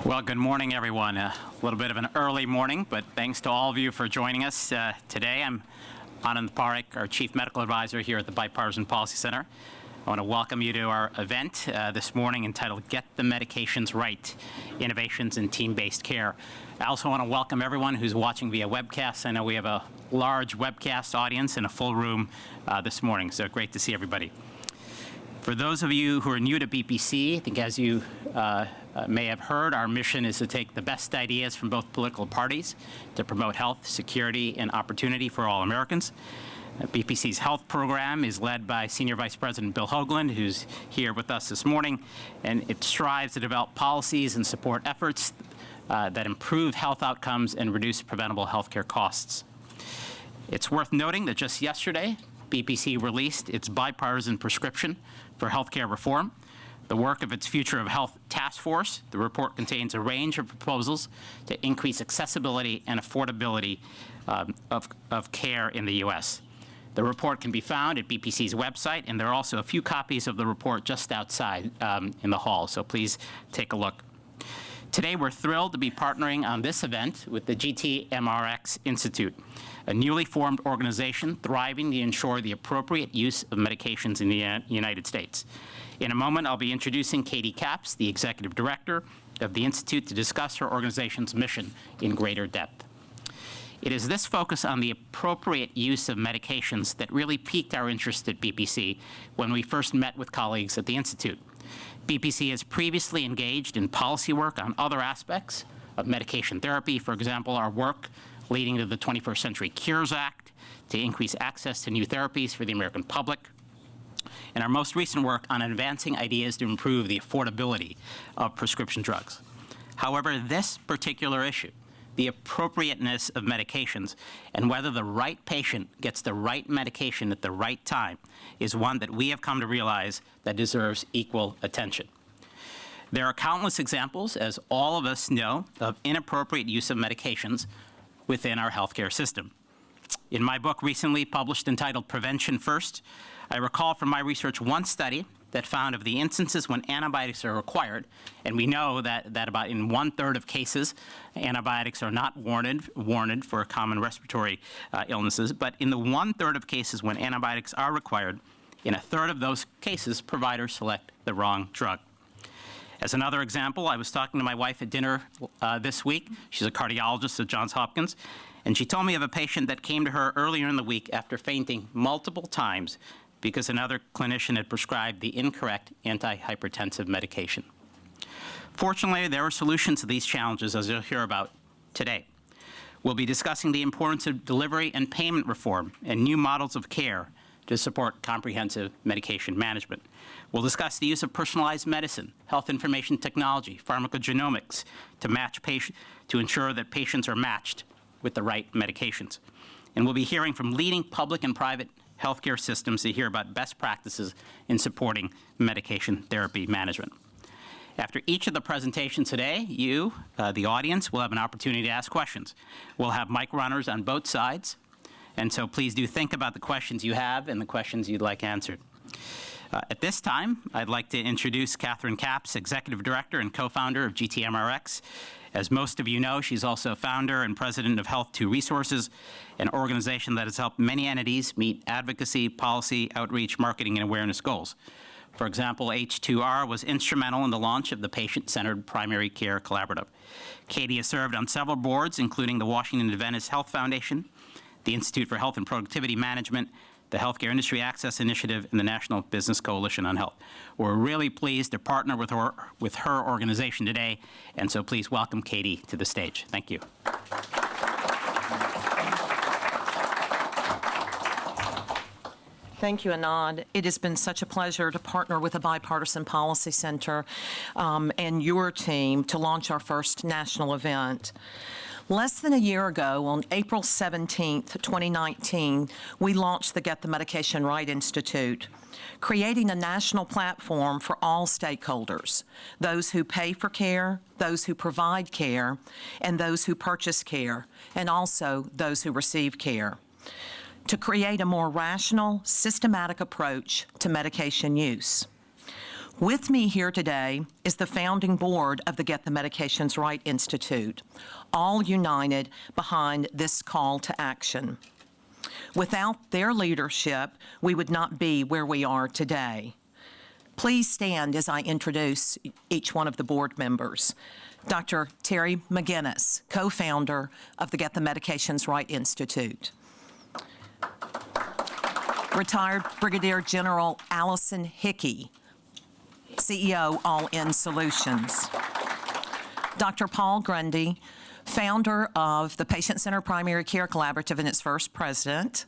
Well, good morning, everyone. A little bit of an early morning, but thanks to all of you for joining us today. I'm Anand Parekh, our Chief Medical Advisor here at the Bipartisan Policy Center. I want to welcome you to our event this morning entitled Get the Medications Right, Innovations in Team-Based Care. I also want to welcome everyone who's watching via webcast. I know we have a large webcast audience and a full room this morning, so great to see everybody. For those of you who are new to BPC, I think as you may have heard, our mission is to take the best ideas from both political parties to promote health, security, and opportunity for all Americans. BPC's health program is led by Senior Vice President Bill Hoagland, who's here with us this morning, and it strives to develop policies and support efforts that improve health outcomes and reduce preventable health care costs. It's worth noting that just yesterday, BPC released its bipartisan prescription for healthcare reform, the work of its Future of Health Task Force. The report contains a range of proposals to increase accessibility and affordability of care in the U.S. The report can be found at BPC's website, and there are also a few copies of the report just outside in the hall, so please take a look. Today, we're thrilled to be partnering on this event with the GTMRX Institute, a newly formed organization thriving to ensure the appropriate use of medications in the United States. In a moment, I'll be introducing Katie Capps, the Executive Director of the Institute, to discuss her organization's mission in greater depth. It is this focus on the appropriate use of medications that really piqued our interest at BPC when we first met with colleagues at the Institute. BPC has previously engaged in policy work on other aspects of medication therapy, for example, our work leading to the 21st Century Cures Act to increase access to new therapies for the American public, and our most recent work on advancing ideas to improve the affordability of prescription drugs. However, this particular issue, the appropriateness of medications and whether the right patient gets the right medication at the right time, is one that we have come to realize that deserves equal attention. There are countless examples, as all of us know, of inappropriate use of medications within our healthcare system. In my book recently published entitled Prevention First, I recall from my research one study that found of the instances when antibiotics are required, and we know that about in 1/3 of cases, antibiotics are not warranted for common respiratory illnesses, but in the 1/3 of cases when antibiotics are required, in 1/3 of those cases, providers select the wrong drug. As another example, I was talking to my wife at dinner this week. She's a cardiologist at Johns Hopkins, and she told me of a patient that came to her earlier in the week after fainting multiple times because another clinician had prescribed the incorrect antihypertensive medication. Fortunately, there are solutions to these challenges, as you'll hear about today. We'll be discussing the importance of delivery and payment reform and new models of care to support comprehensive medication management. We'll discuss the use of personalized medicine, health information technology, pharmacogenomics to ensure that patients are matched with the right medications. And we'll be hearing from leading public and private healthcare systems to hear about best practices in supporting medication therapy management. After each of the presentations today, you, the audience, will have an opportunity to ask questions. We'll have mic runners on both sides, and so please do think about the questions you have and the questions you'd like answered. At this time, I'd like to introduce Catherine Capps, Executive Director and co-founder of GTMRX. As most of you know, she's also founder and president of Health 2 Resources, an organization that has helped many entities meet advocacy, policy, outreach, marketing, and awareness goals. For example, H2R was instrumental in the launch of the Patient-Centered Primary Care Collaborative. Katie has served on several boards, including the Washington Adventist Health Foundation, the Institute for Health and Productivity Management, the Healthcare Industry Access Initiative, and the National Business Coalition on Health. We're really pleased to partner with her organization today, and so please welcome Katie to the stage. Thank you. Thank you, Anand. It has been such a pleasure to partner with the Bipartisan Policy Center and your team to launch our first national event. Less than a year ago, on April 17th, 2019, we launched the Get the Medication Right Institute, creating a national platform for all stakeholders, those who pay for care, those who provide care, and those who purchase care, and also those who receive care, to create a more rational, systematic approach to medication use. With me here today is the founding board of the Get the Medications Right Institute, all united behind this call to action. Without their leadership, we would not be where we are today. Please stand as I introduce each one of the board members. Dr. Terry McGinnis, co-founder of the Get the Medications Right Institute. Retired Brigadier General Allison Hickey, CEO, All In Solutions. Dr. Paul Grundy, founder of the Patient Centered Primary Care Collaborative and its first president,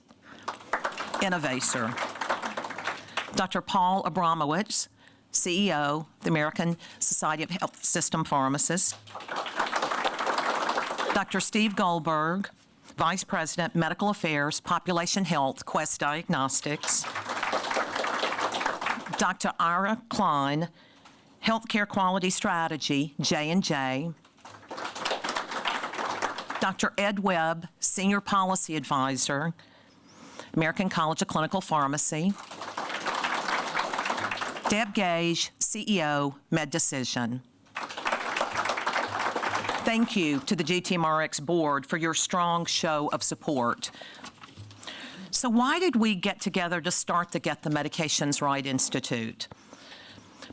innovator. Dr. Paul Abramowitz, CEO, the American Society of Health System Pharmacists. Dr. Steve Goldberg, Vice President, Medical Affairs, Population Health, Quest Diagnostics. Dr. Ira Klein, Healthcare Quality Strategy, J&J. Dr. Ed Webb, Senior Policy Advisor, American College of Clinical Pharmacy. Deb Gage, CEO, MedDecision. Thank you to the GTMRX board for your strong show of support. So why did we get together to start the Get the Medications Right Institute?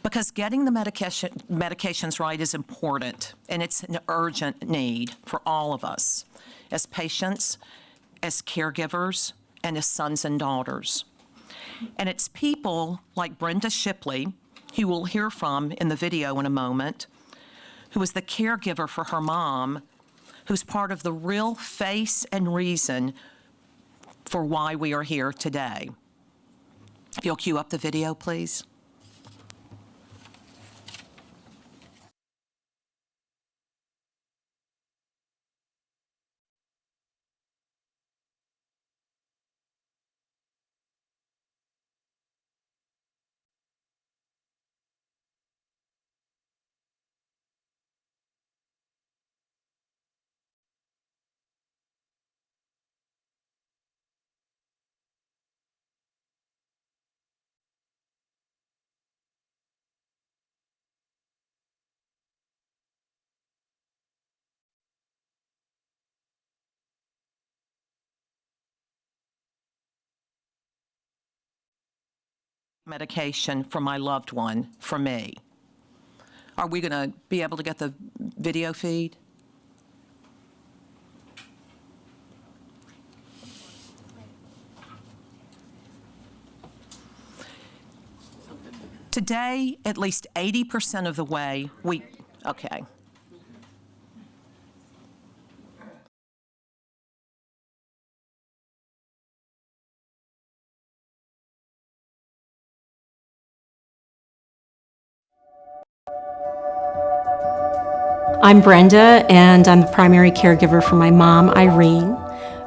Because getting the medications right is important, and it's an urgent need for all of us, as patients, as caregivers, and as sons and daughters. And it's people like Brenda Shipley, who we'll hear from in the video in a moment, who is the caregiver for her mom, who's part of the real face and reason for why we are here today. If you'll cue up the video, please. Medication for my loved one, for me. Are we going to be able to get the video feed? Today, at least 80% of the way okay. I'm Brenda, and I'm the primary caregiver for my mom, Irene,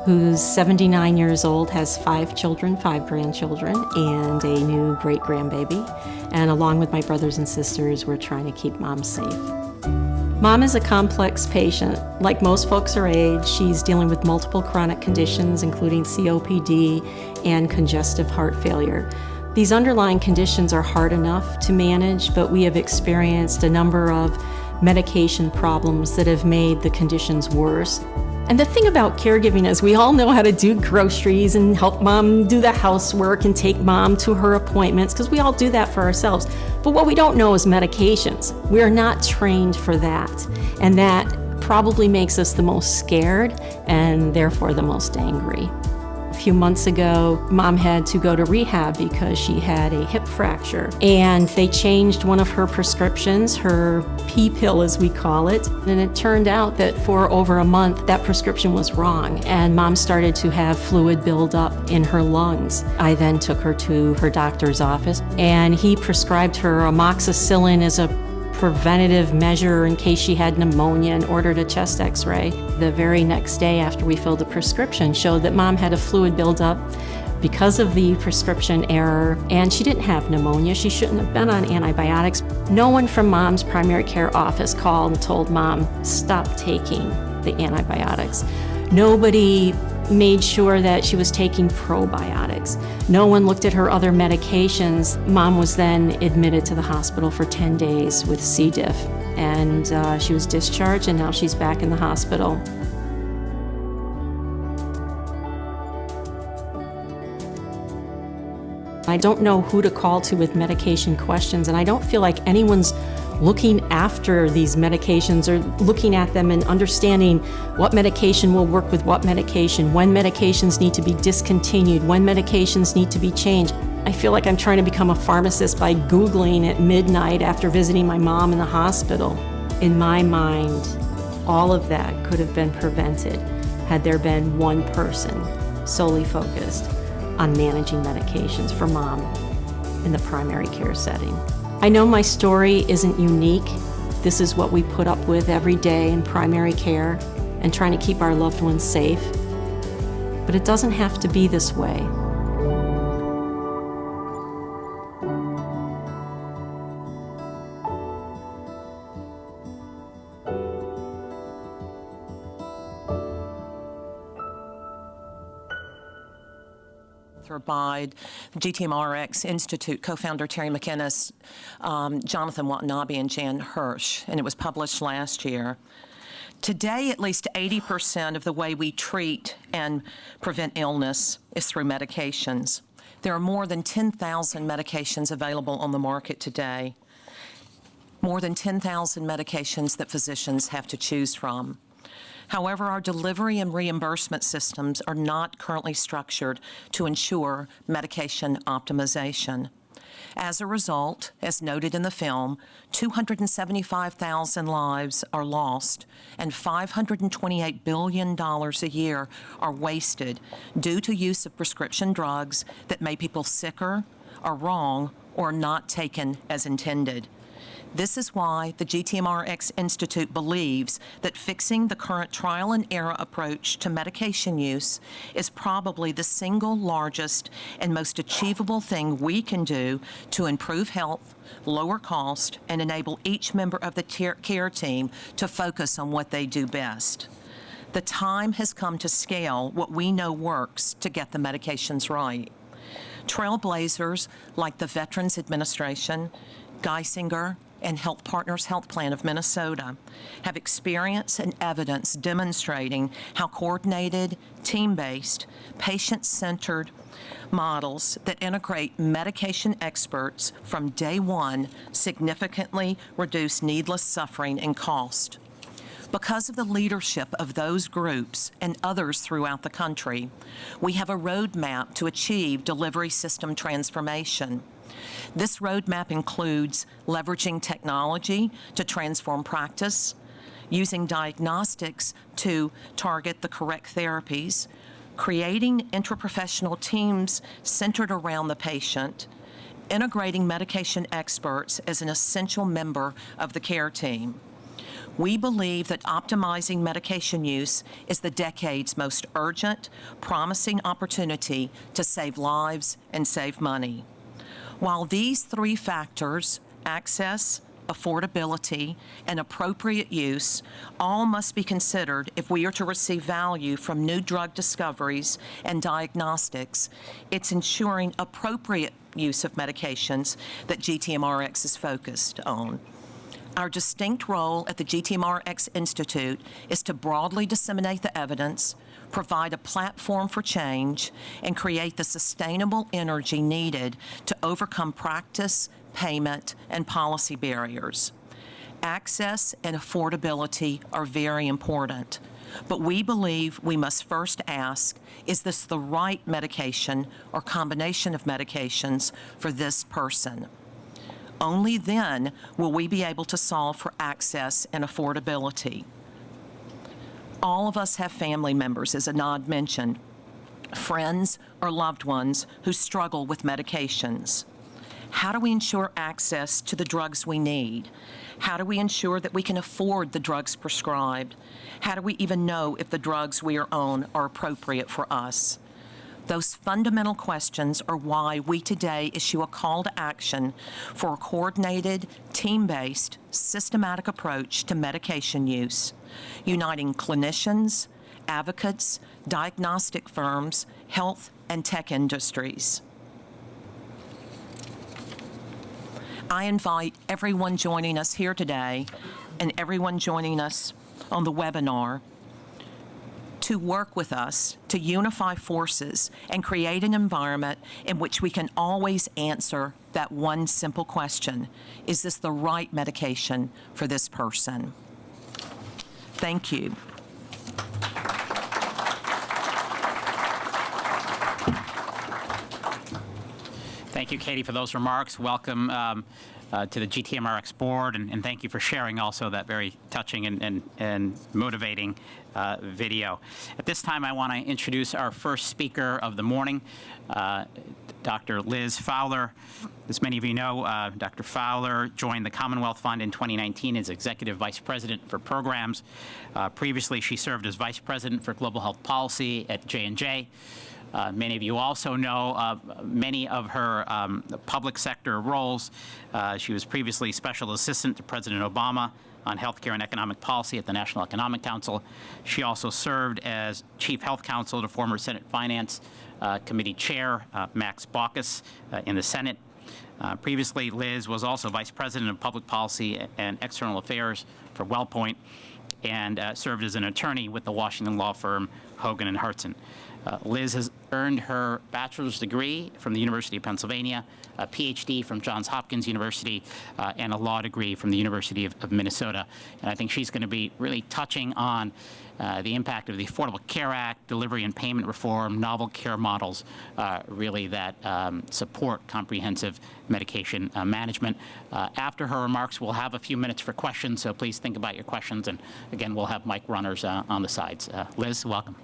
who's 79 years old, has 5 children, 5 grandchildren, and a new great-grandbaby. And along with my brothers and sisters, we're trying to keep Mom safe. Mom is a complex patient. Like most folks her age, she's dealing with multiple chronic conditions, including COPD and congestive heart failure. These underlying conditions are hard enough to manage, but we have experienced a number of medication problems that have made the conditions worse. And the thing about caregiving is we all know how to do groceries and help Mom do the housework and take Mom to her appointments, because we all do that for ourselves. But what we don't know is medications. We are not trained for that. And that probably makes us the most scared and therefore the most angry. A few months ago, Mom had to go to rehab because she had a hip fracture, and they changed one of her prescriptions, her P pill as we call it, and it turned out that for over a month that prescription was wrong, and Mom started to have fluid build up in her lungs. I then took her to her doctor's office, and he prescribed her amoxicillin as a preventative measure in case she had pneumonia and ordered a chest x-ray. The very next day after we filled the prescription showed that Mom had a fluid buildup because of the prescription error, and she didn't have pneumonia. She shouldn't have been on antibiotics. No one from Mom's primary care office called and told Mom, stop taking the antibiotics. Nobody made sure that she was taking probiotics. No one looked at her other medications. Mom was then admitted to the hospital for 10 days with C. diff, and she was discharged, and now she's back in the hospital. I don't know who to call to with medication questions, and I don't feel like anyone's looking after these medications or looking at them and understanding what medication will work with what medication, when medications need to be discontinued, when medications need to be changed. I feel like I'm trying to become a pharmacist by Googling at midnight after visiting my mom in the hospital. In my mind, all of that could have been prevented had there been one person solely focused on managing medications for mom in the primary care setting. I know my story isn't unique. This is what we put up with every day in primary care and trying to keep our loved ones safe. But it doesn't have to be this way. By the GTMRX Institute co-founder Terry McInnes, Jonathan Watanabe, and Jan Hirsch, and it was published last year. Today, at least 80% of the way we treat and prevent illness is through medications. There are more than 10,000 medications available on the market today, more than 10,000 medications that physicians have to choose from. However, our delivery and reimbursement systems are not currently structured to ensure medication optimization. As a result, as noted in the film, 275,000 lives are lost and $528 billion a year are wasted due to use of prescription drugs that make people sicker, are wrong, or not taken as intended. This is why the GTMRX Institute believes that fixing the current trial and error approach to medication use is probably the single largest and most achievable thing we can do to improve health, lower cost, and enable each member of the care team to focus on what they do best. The time has come to scale what we know works to get the medications right. Trailblazers like the Veterans Administration, Geisinger, and Health Partners Health Plan of Minnesota have experience and evidence demonstrating how coordinated, team-based, patient-centered models that integrate medication experts from day one significantly reduce needless suffering and cost. Because of the leadership of those groups and others throughout the country, we have a roadmap to achieve delivery system transformation. This roadmap includes leveraging technology to transform practice, using diagnostics to target the correct therapies, creating interprofessional teams centered around the patient, integrating medication experts as an essential member of the care team. We believe that optimizing medication use is the decade's most urgent, promising opportunity to save lives and save money. While these three factors, access, affordability, and appropriate use, all must be considered if we are to receive value from new drug discoveries and diagnostics, it's ensuring appropriate use of medications that GTMRX is focused on. Our distinct role at the GTMRX Institute is to broadly disseminate the evidence, provide a platform for change, and create the sustainable energy needed to overcome practice, payment, and policy barriers. Access and affordability are very important, but we believe we must first ask, is this the right medication or combination of medications for this person? Only then will we be able to solve for access and affordability. All of us have family members, as Anand mentioned, friends or loved ones who struggle with medications. How do we ensure access to the drugs we need? How do we ensure that we can afford the drugs prescribed? How do we even know if the drugs we are on are appropriate for us? Those fundamental questions are why we today issue a call to action for a coordinated, team-based, systematic approach to medication use, uniting clinicians, advocates, diagnostic firms, health and tech industries. I invite everyone joining us here today and everyone joining us on the webinar to work with us to unify forces and create an environment in which we can always answer that one simple question: is this the right medication for this person? Thank you. Thank you, Katie, for those remarks. Welcome to the GTMRX board, and thank you for sharing also that very touching and motivating video. At this time, I want to introduce our first speaker of the morning, Dr. Liz Fowler. As many of you know, Dr. Fowler joined the Commonwealth Fund in 2019 as Executive Vice President for Programs. Previously, she served as Vice President for Global Health Policy at J&J. Many of you also know many of her public sector roles. She was previously Special Assistant to President Obama on Healthcare and Economic Policy at the National Economic Council. She also served as Chief Health Counsel to former Senate Finance Committee Chair Max Baucus in the Senate. Previously, Liz was also Vice President of Public Policy and External Affairs for WellPoint and served as an attorney with the Washington law firm Hogan and Herceptin. Liz has earned her bachelor's degree from the University of Pennsylvania, a PhD from Johns Hopkins University, and a law degree from the University of Minnesota. And I think she's going to be really touching on the impact of the Affordable Care Act, delivery and payment reform, novel care models, really that support comprehensive medication management. After her remarks, we'll have a few minutes for questions, so please think about your questions. And again, we'll have mic runners on the sides. Liz, welcome.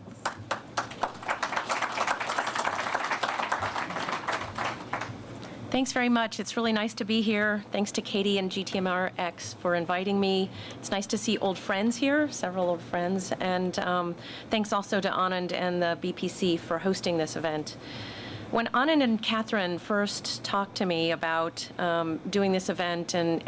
Thanks very much. It's really nice to be here. Thanks to Katie and GTMRX for inviting me. It's nice to see old friends here, several old friends, and thanks also to Anand and the BPC for hosting this event. When Anand and Catherine first talked to me about doing this event and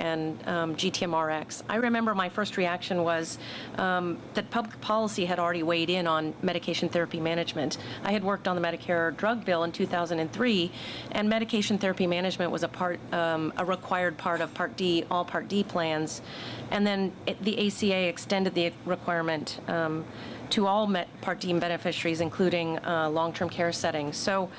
GTMRX, I remember my first reaction was that public policy had already weighed in on medication therapy management. I had worked on the Medicare drug bill in 2003, and medication therapy management was a required part of Part D, all Part D plans. And then the ACA extended the requirement to all Part D beneficiaries, including long-term care settings. So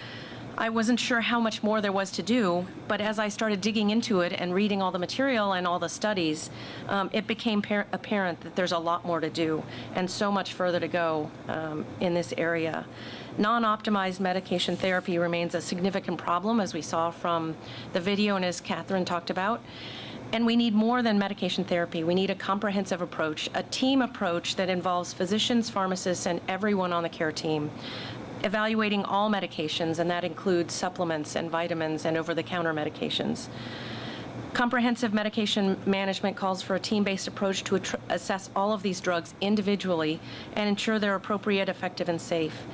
I wasn't sure how much more there was to do, but as I started digging into it and reading all the material and all the studies, it became apparent that there's a lot more to do and so much further to go in this area. Non-optimized medication therapy remains a significant problem, as we saw from the video and as Catherine talked about. And we need more than medication therapy. We need a comprehensive approach, a team approach that involves physicians, pharmacists, and everyone on the care team, evaluating all medications, and that includes supplements and vitamins and over-the-counter medications. Comprehensive medication management calls for a team-based approach to assess all of these drugs individually and ensure they're appropriate, effective, and safe.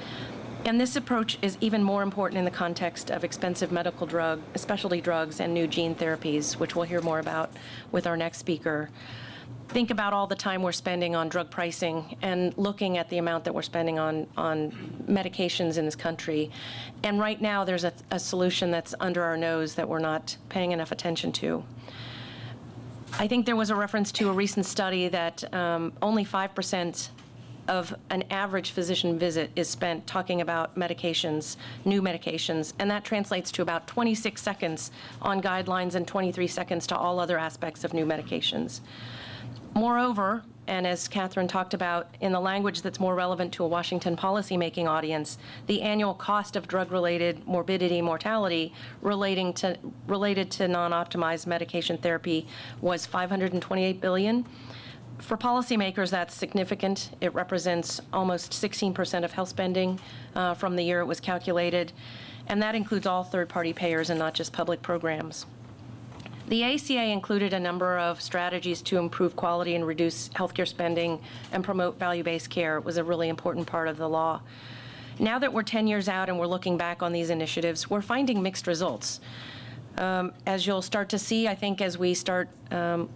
And this approach is even more important in the context of expensive medical specialty drugs, and new gene therapies, which we'll hear more about with our next speaker. Think about all the time we're spending on drug pricing and looking at the amount that we're spending on medications in this country. And right now, there's a solution that's under our nose that we're not paying enough attention to. I think there was a reference to a recent study that only 5% of an average physician visit is spent talking about medications, new medications, and that translates to about 26 seconds on guidelines and 23 seconds to all other aspects of new medications. Moreover, and as Catherine talked about, in the language that's more relevant to a Washington policymaking audience, the annual cost of drug-related morbidity, mortality related to non-optimized medication therapy was $528 billion. For policymakers, that's significant. It represents almost 16% of health spending from the year it was calculated, and that includes all third-party payers and not just public programs. The ACA included a number of strategies to improve quality and reduce healthcare spending and promote value-based care. It was a really important part of the law. Now that we're 10 years out and we're looking back on these initiatives, we're finding mixed results. As you'll start to see, I think, as we start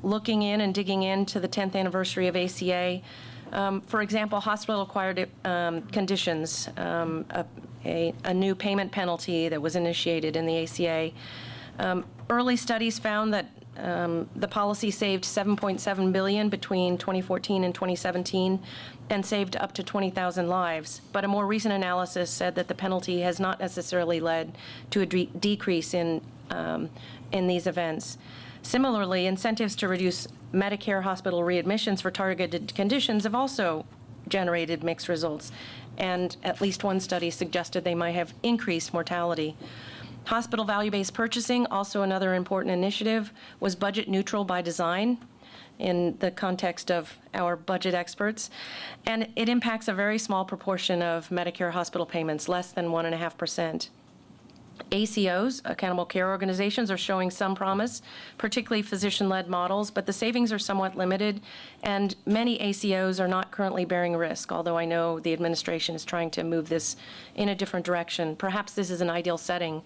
looking in and digging into the 10th anniversary of ACA, For example, hospital-acquired conditions, a new payment penalty that was initiated in the ACA. Early studies found that the policy saved $7.7 billion between 2014 and 2017 and saved up to 20,000 lives. But a more recent analysis said that the penalty has not necessarily led to a decrease in these events. Similarly, incentives to reduce Medicare hospital readmissions for targeted conditions have also generated mixed results, and at least one study suggested they might have increased mortality. Hospital value-based purchasing, also another important initiative, was budget neutral by design in the context of our budget experts, and it impacts a very small proportion of Medicare hospital payments, less than 1.5%. ACOs, accountable care organizations, are showing some promise, particularly physician-led models, but the savings are somewhat limited, and many ACOs are not currently bearing risk, although I know the administration is trying to move this in a different direction. Perhaps this is an ideal setting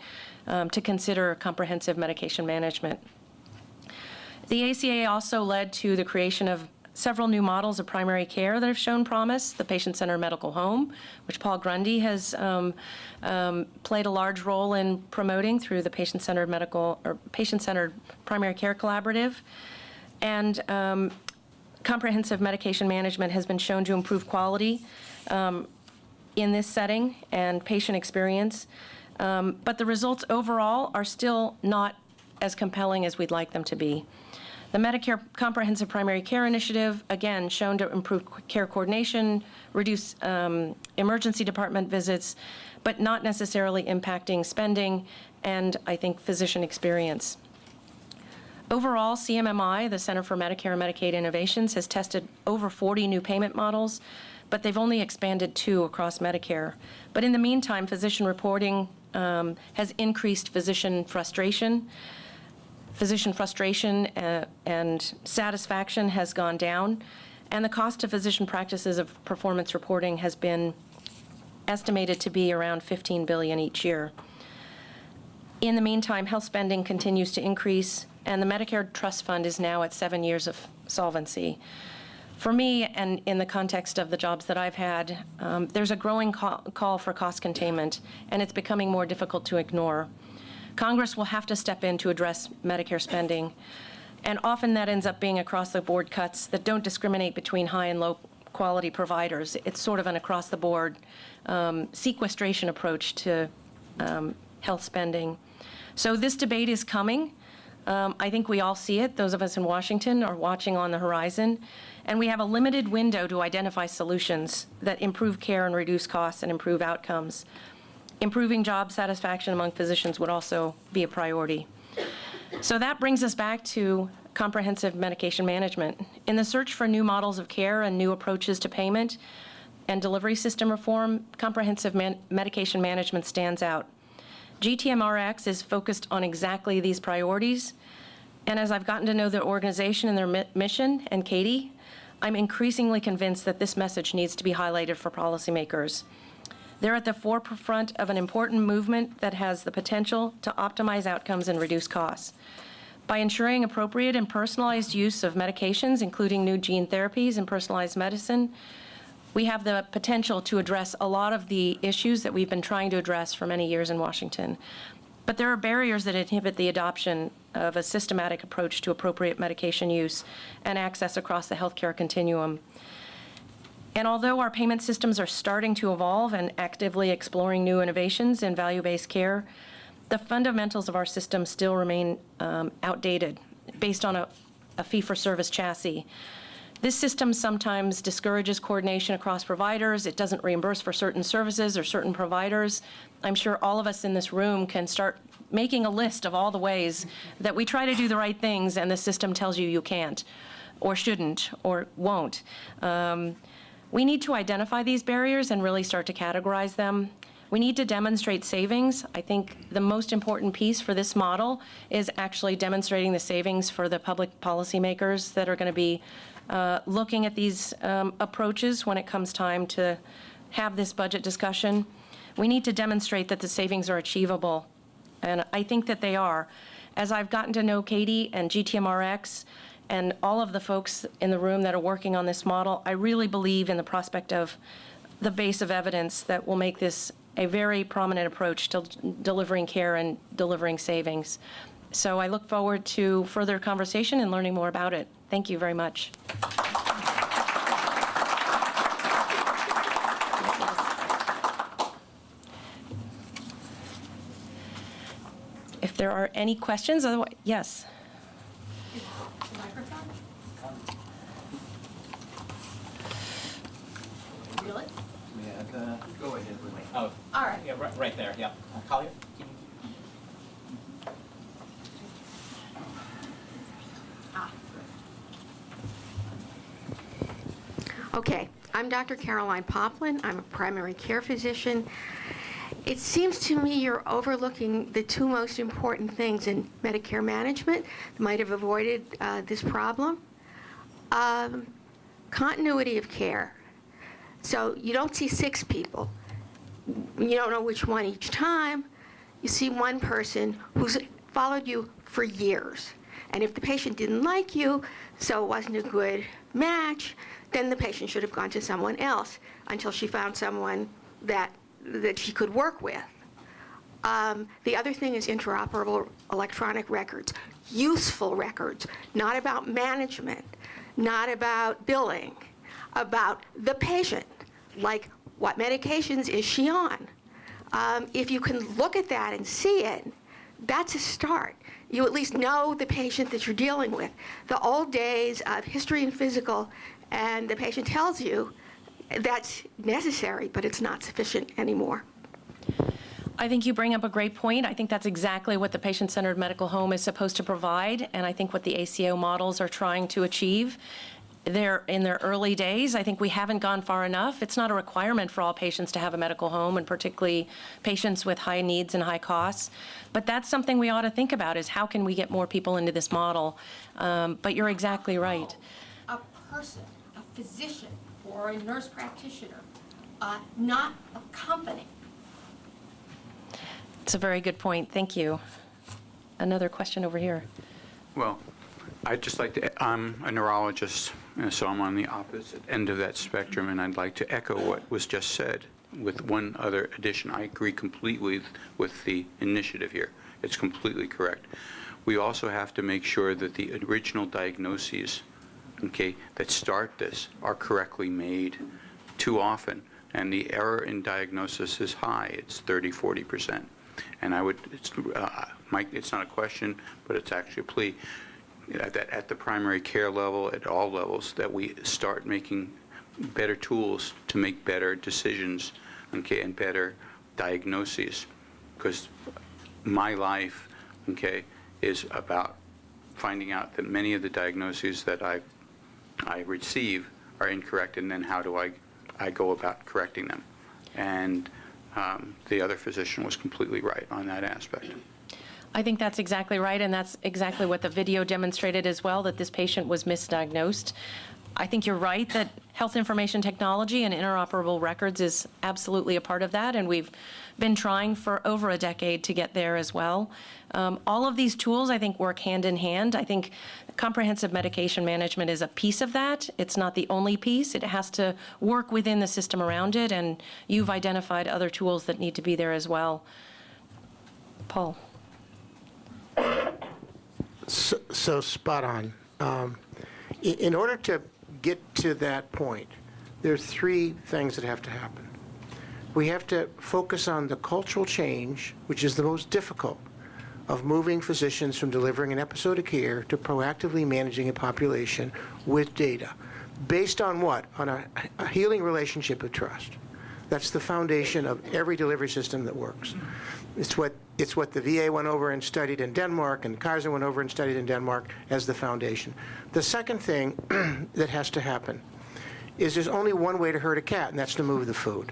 to consider comprehensive medication management. The ACA also led to the creation of several new models of primary care that have shown promise. The patient-centered medical home, which Paul Grundy has played a large role in promoting through the patient-centered primary care collaborative, and comprehensive medication management has been shown to improve quality in this setting and patient experience. But the results overall are still not as compelling as we'd like them to be. The Medicare Comprehensive Primary Care Initiative, again, shown to improve care coordination, reduce emergency department visits, but not necessarily impacting spending and, I think, physician experience. Overall, CMMI, the Center for Medicare and Medicaid Innovations, has tested over 40 new payment models, but they've only expanded 2 across Medicare. But in the meantime, physician reporting has increased physician frustration. Physician frustration and satisfaction has gone down, and the cost to physician practices of performance reporting has been estimated to be around $15 billion each year. In the meantime, health spending continues to increase, and the Medicare Trust Fund is now at 7 years of solvency. For me, and in the context of the jobs that I've had, there's a growing call for cost containment, and it's becoming more difficult to ignore. Congress will have to step in to address Medicare spending, and often that ends up being across-the-board cuts that don't discriminate between high and low-quality providers. It's sort of an across-the-board sequestration approach to health spending. So this debate is coming. I think we all see it. Those of us in Washington are watching on the horizon, and we have a limited window to identify solutions that improve care and reduce costs and improve outcomes. Improving job satisfaction among physicians would also be a priority. So that brings us back to comprehensive medication management. In the search for new models of care and new approaches to payment and delivery system reform, comprehensive medication management stands out. GTMRX is focused on exactly these priorities, and as I've gotten to know the organization and their mission, and Katie, I'm increasingly convinced that this message needs to be highlighted for policymakers. They're at the forefront of an important movement that has the potential to optimize outcomes and reduce costs. By ensuring appropriate and personalized use of medications, including new gene therapies and personalized medicine, we have the potential to address a lot of the issues that we've been trying to address for many years in Washington. But there are barriers that inhibit the adoption of a systematic approach to appropriate medication use and access across the healthcare continuum. And although our payment systems are starting to evolve and actively exploring new innovations in value-based care, the fundamentals of our system still remain outdated, based on a fee-for-service chassis. This system sometimes discourages coordination across providers. It doesn't reimburse for certain services or certain providers. I'm sure all of us in this room can start making a list of all the ways that we try to do the right things and the system tells you you can't, or shouldn't, or won't. We need to identify these barriers and really start to categorize them. We need to demonstrate savings. I think the most important piece for this model is actually demonstrating the savings for the public policymakers that are going to be looking at these approaches when it comes time to have this budget discussion. We need to demonstrate that the savings are achievable, and I think that they are. As I've gotten to know Katie and GTMRX and all of the folks in the room that are working on this model, I really believe in the prospect of the base of evidence that will make this a very prominent approach to delivering care and delivering savings. So I look forward to further conversation and learning more about it. Thank you very much. If there are any questions, otherwise, yes. Really? Yeah, go ahead. Oh, All right. yeah, right there, yeah. Collier? Okay, I'm Dr. Caroline Poplin. I'm a primary care physician. It seems to me you're overlooking the two most important things in Medicare management that might have avoided this problem. Continuity of care. So you don't see 6 people. You don't know which one each time. You see one person who's followed you for years. And if the patient didn't like you, so it wasn't a good match, then the patient should have gone to someone else until she found someone that she could work with. The other thing is interoperable electronic records, useful records, not about management, not about billing, about the patient, like what medications is she on? If you can look at that and see it, that's a start. You at least know the patient that you're dealing with. The old days of history and physical, and the patient tells you that's necessary, but it's not sufficient anymore. I think you bring up a great point. I think that's exactly what the patient-centered medical home is supposed to provide, and I think what the ACO models are trying to achieve. They're in their early days. I think we haven't gone far enough. It's not a requirement for all patients to have a medical home, and particularly patients with high needs and high costs. But that's something we ought to think about, is how can we get more people into this model? But you're exactly right. A person, a physician, or a nurse practitioner, not a company. It's a very good point. Thank you. Another question over here. Well, I'd just like to, I'm a neurologist, so I'm on the opposite end of that spectrum, and I'd like to echo what was just said with one other addition. I agree completely with the initiative here. It's completely correct. We also have to make sure that the original diagnoses, okay, that start this are correctly made. Too often, and the error in diagnosis is high. It's 30–40%. And I would, Mike, it's not a question, but it's actually a plea. At the primary care level, at all levels, that we start making better tools to make better decisions, okay, and better diagnoses. Because my life, okay, is about finding out that many of the diagnoses that I receive are incorrect, and then how do I go about correcting them. And the other physician was completely right on that aspect. I think that's exactly right, and that's exactly what the video demonstrated as well, that this patient was misdiagnosed. I think you're right that health information technology and interoperable records is absolutely a part of that, and we've been trying for over a decade to get there as well. All of these tools, I think, work hand in hand. I think comprehensive medication management is a piece of that. It's not the only piece. It has to work within the system around it, and you've identified other tools that need to be there as well. Paul. So spot on. In order to get to that point, there are 3 things that have to happen. We have to focus on the cultural change, which is the most difficult, of moving physicians from delivering an episode of care to proactively managing a population with data. Based on what? On a healing relationship of trust. That's the foundation of every delivery system that works. It's what the VA went over and studied in Denmark, and Kaiser went over and studied in Denmark as the foundation. The second thing that has to happen is there's only one way to herd a cat, and that's to move the food.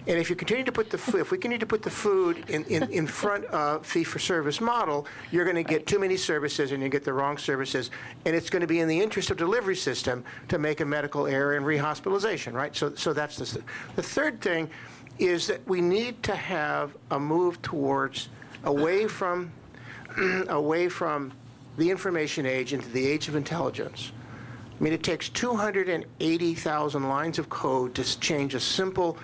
And if you continue to put the food, if we continue to put the food in front of fee-for-service model, you're going to get too many services and you get the wrong services, and it's going to be in the interest of delivery system to make a medical error in rehospitalization, right? So that's the third thing is that we need to have a move towards away from the information age into the age of intelligence. I mean, it takes 280,000 lines of code to change a simple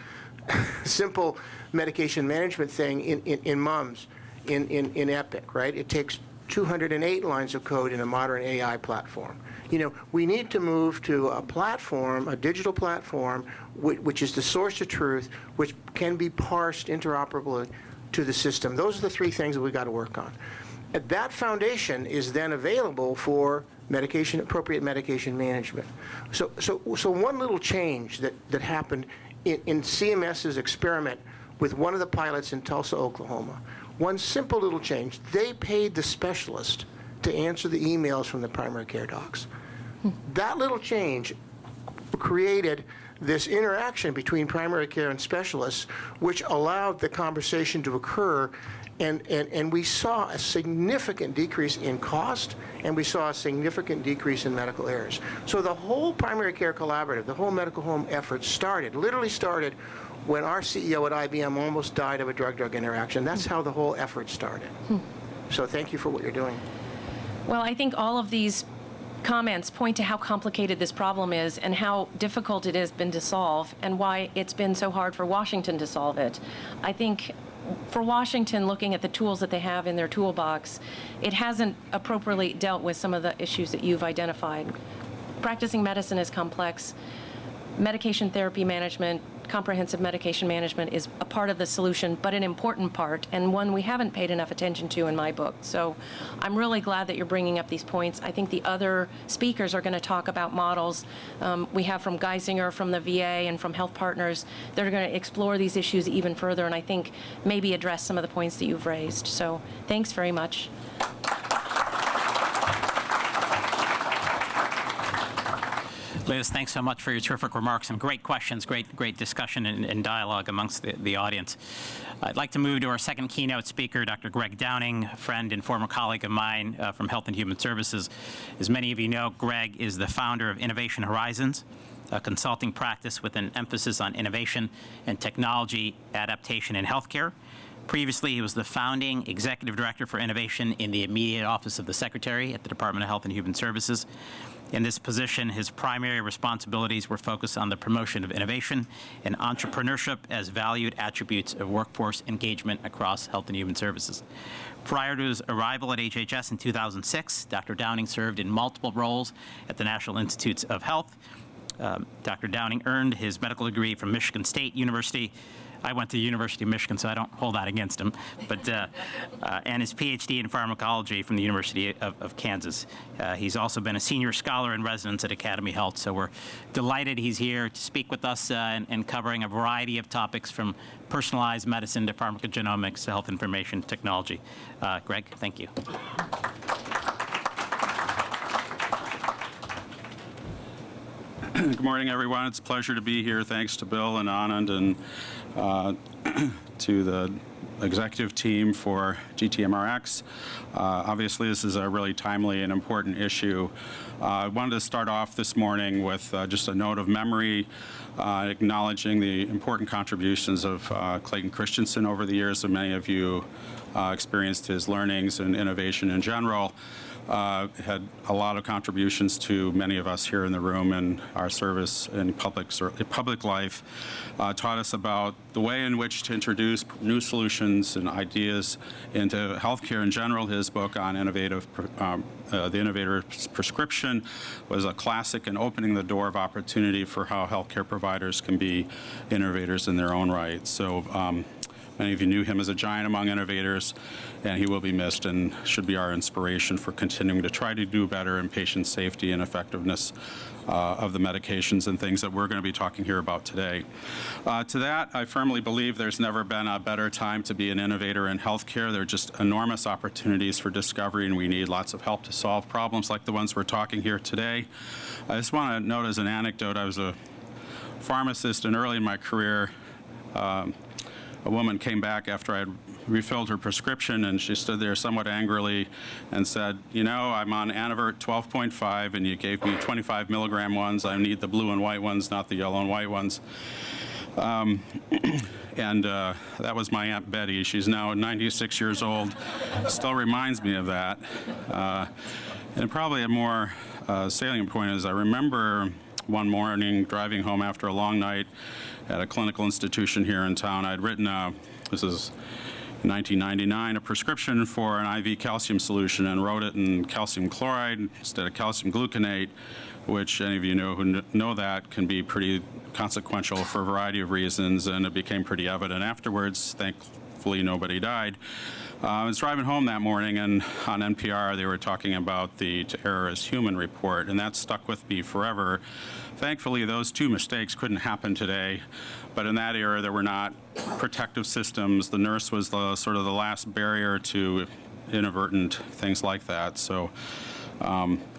medication management thing in MUMS, in Epic, right? It takes 208 lines of code in a modern AI platform. You know, we need to move to a platform, a digital platform, which is the source of truth, which can be parsed interoperably to the system. Those are the three things that we've got to work on. That foundation is then available for appropriate medication management. So one little change that happened in CMS's experiment with one of the pilots in Tulsa, Oklahoma, one simple little change, they paid the specialist to answer the emails from the primary care docs. That little change created this interaction between primary care and specialists, which allowed the conversation to occur, and we saw a significant decrease in cost, and we saw a significant decrease in medical errors. So the whole primary care collaborative, the whole medical home effort literally started when our CEO at IBM almost died of a drug-drug interaction. That's how the whole effort started. So thank you for what you're doing. Well, I think all of these comments point to how complicated this problem is and how difficult it has been to solve and why it's been so hard for Washington to solve it. I think for Washington, looking at the tools that they have in their toolbox, it hasn't appropriately dealt with some of the issues that you've identified. Practicing medicine is complex. Medication therapy management, comprehensive medication management is a part of the solution, but an important part, and one we haven't paid enough attention to in my book. So I'm really glad that you're bringing up these points. I think the other speakers are going to talk about models we have from Geisinger, from the VA, and from Health Partners. They're going to explore these issues even further, and I think maybe address some of the points that you've raised. So thanks very much. Liz, thanks so much for your terrific remarks and great questions, great discussion and dialogue amongst the audience. I'd like to move to our second keynote speaker, Dr. Greg Downing, a friend and former colleague of mine from Health and Human Services. As many of you know, Greg is the founder of Innovation Horizons, a consulting practice with an emphasis on innovation and technology adaptation in healthcare. Previously, he was the founding executive director for innovation in the immediate office of the Secretary at the Department of Health and Human Services. In this position, his primary responsibilities were focused on the promotion of innovation and entrepreneurship as valued attributes of workforce engagement across Health and Human Services. Prior to his arrival at HHS in 2006, Dr. Downing served in multiple roles at the National Institutes of Health. Dr. Downing earned his medical degree from Michigan State University. I went to the University of Michigan, so I don't hold that against him. But and his PhD in pharmacology from the University of Kansas. He's also been a senior scholar in residence at Academy Health, so we're delighted he's here to speak with us and covering a variety of topics from personalized medicine to pharmacogenomics to health information technology. Greg, thank you. Good morning, everyone. It's a pleasure to be here. Thanks to Bill and Anand and to the executive team for GTMRX. Obviously, this is a really timely and important issue. I wanted to start off this morning with just a note of memory, acknowledging the important contributions of Clayton Christensen over the years, and many of you experienced his learnings and innovation in general. Had a lot of contributions to many of us here in the room and our service in public life, taught us about the way in which to introduce new solutions and ideas into healthcare in general. His book on The Innovator's Prescription was a classic in opening the door of opportunity for how healthcare providers can be innovators in their own right. So many of you knew him as a giant among innovators, and he will be missed and should be our inspiration for continuing to try to do better in patient safety and effectiveness of the medications and things that we're going to be talking here about today. To that, I firmly believe there's never been a better time to be an innovator in healthcare. There are just enormous opportunities for discovery, and we need lots of help to solve problems like the ones we're talking here today. I just want to note as an anecdote, I was a pharmacist, and early in my career, a woman came back after I had refilled her prescription, and she stood there somewhat angrily and said, you know, I'm on Anavert 12.5, and you gave me 25 milligram ones. I need the blue and white ones, not the yellow and white ones. And that was my Aunt Betty. She's now 96 years old. Still reminds me of that. And probably a more salient point is I remember one morning driving home after a long night at a clinical institution here in town. I'd written, this is 1999, a prescription for an IV calcium solution and wrote it in calcium chloride instead of calcium gluconate, which any of you know who know that can be pretty consequential for a variety of reasons, and it became pretty evident afterwards. Thankfully, nobody died. I was driving home that morning, and on NPR they were talking about the "To Err is Human" report, and that stuck with me forever. Thankfully, those two mistakes couldn't happen today, but in that era there were not protective systems. The nurse was the sort of the last barrier to inadvertent things like that. So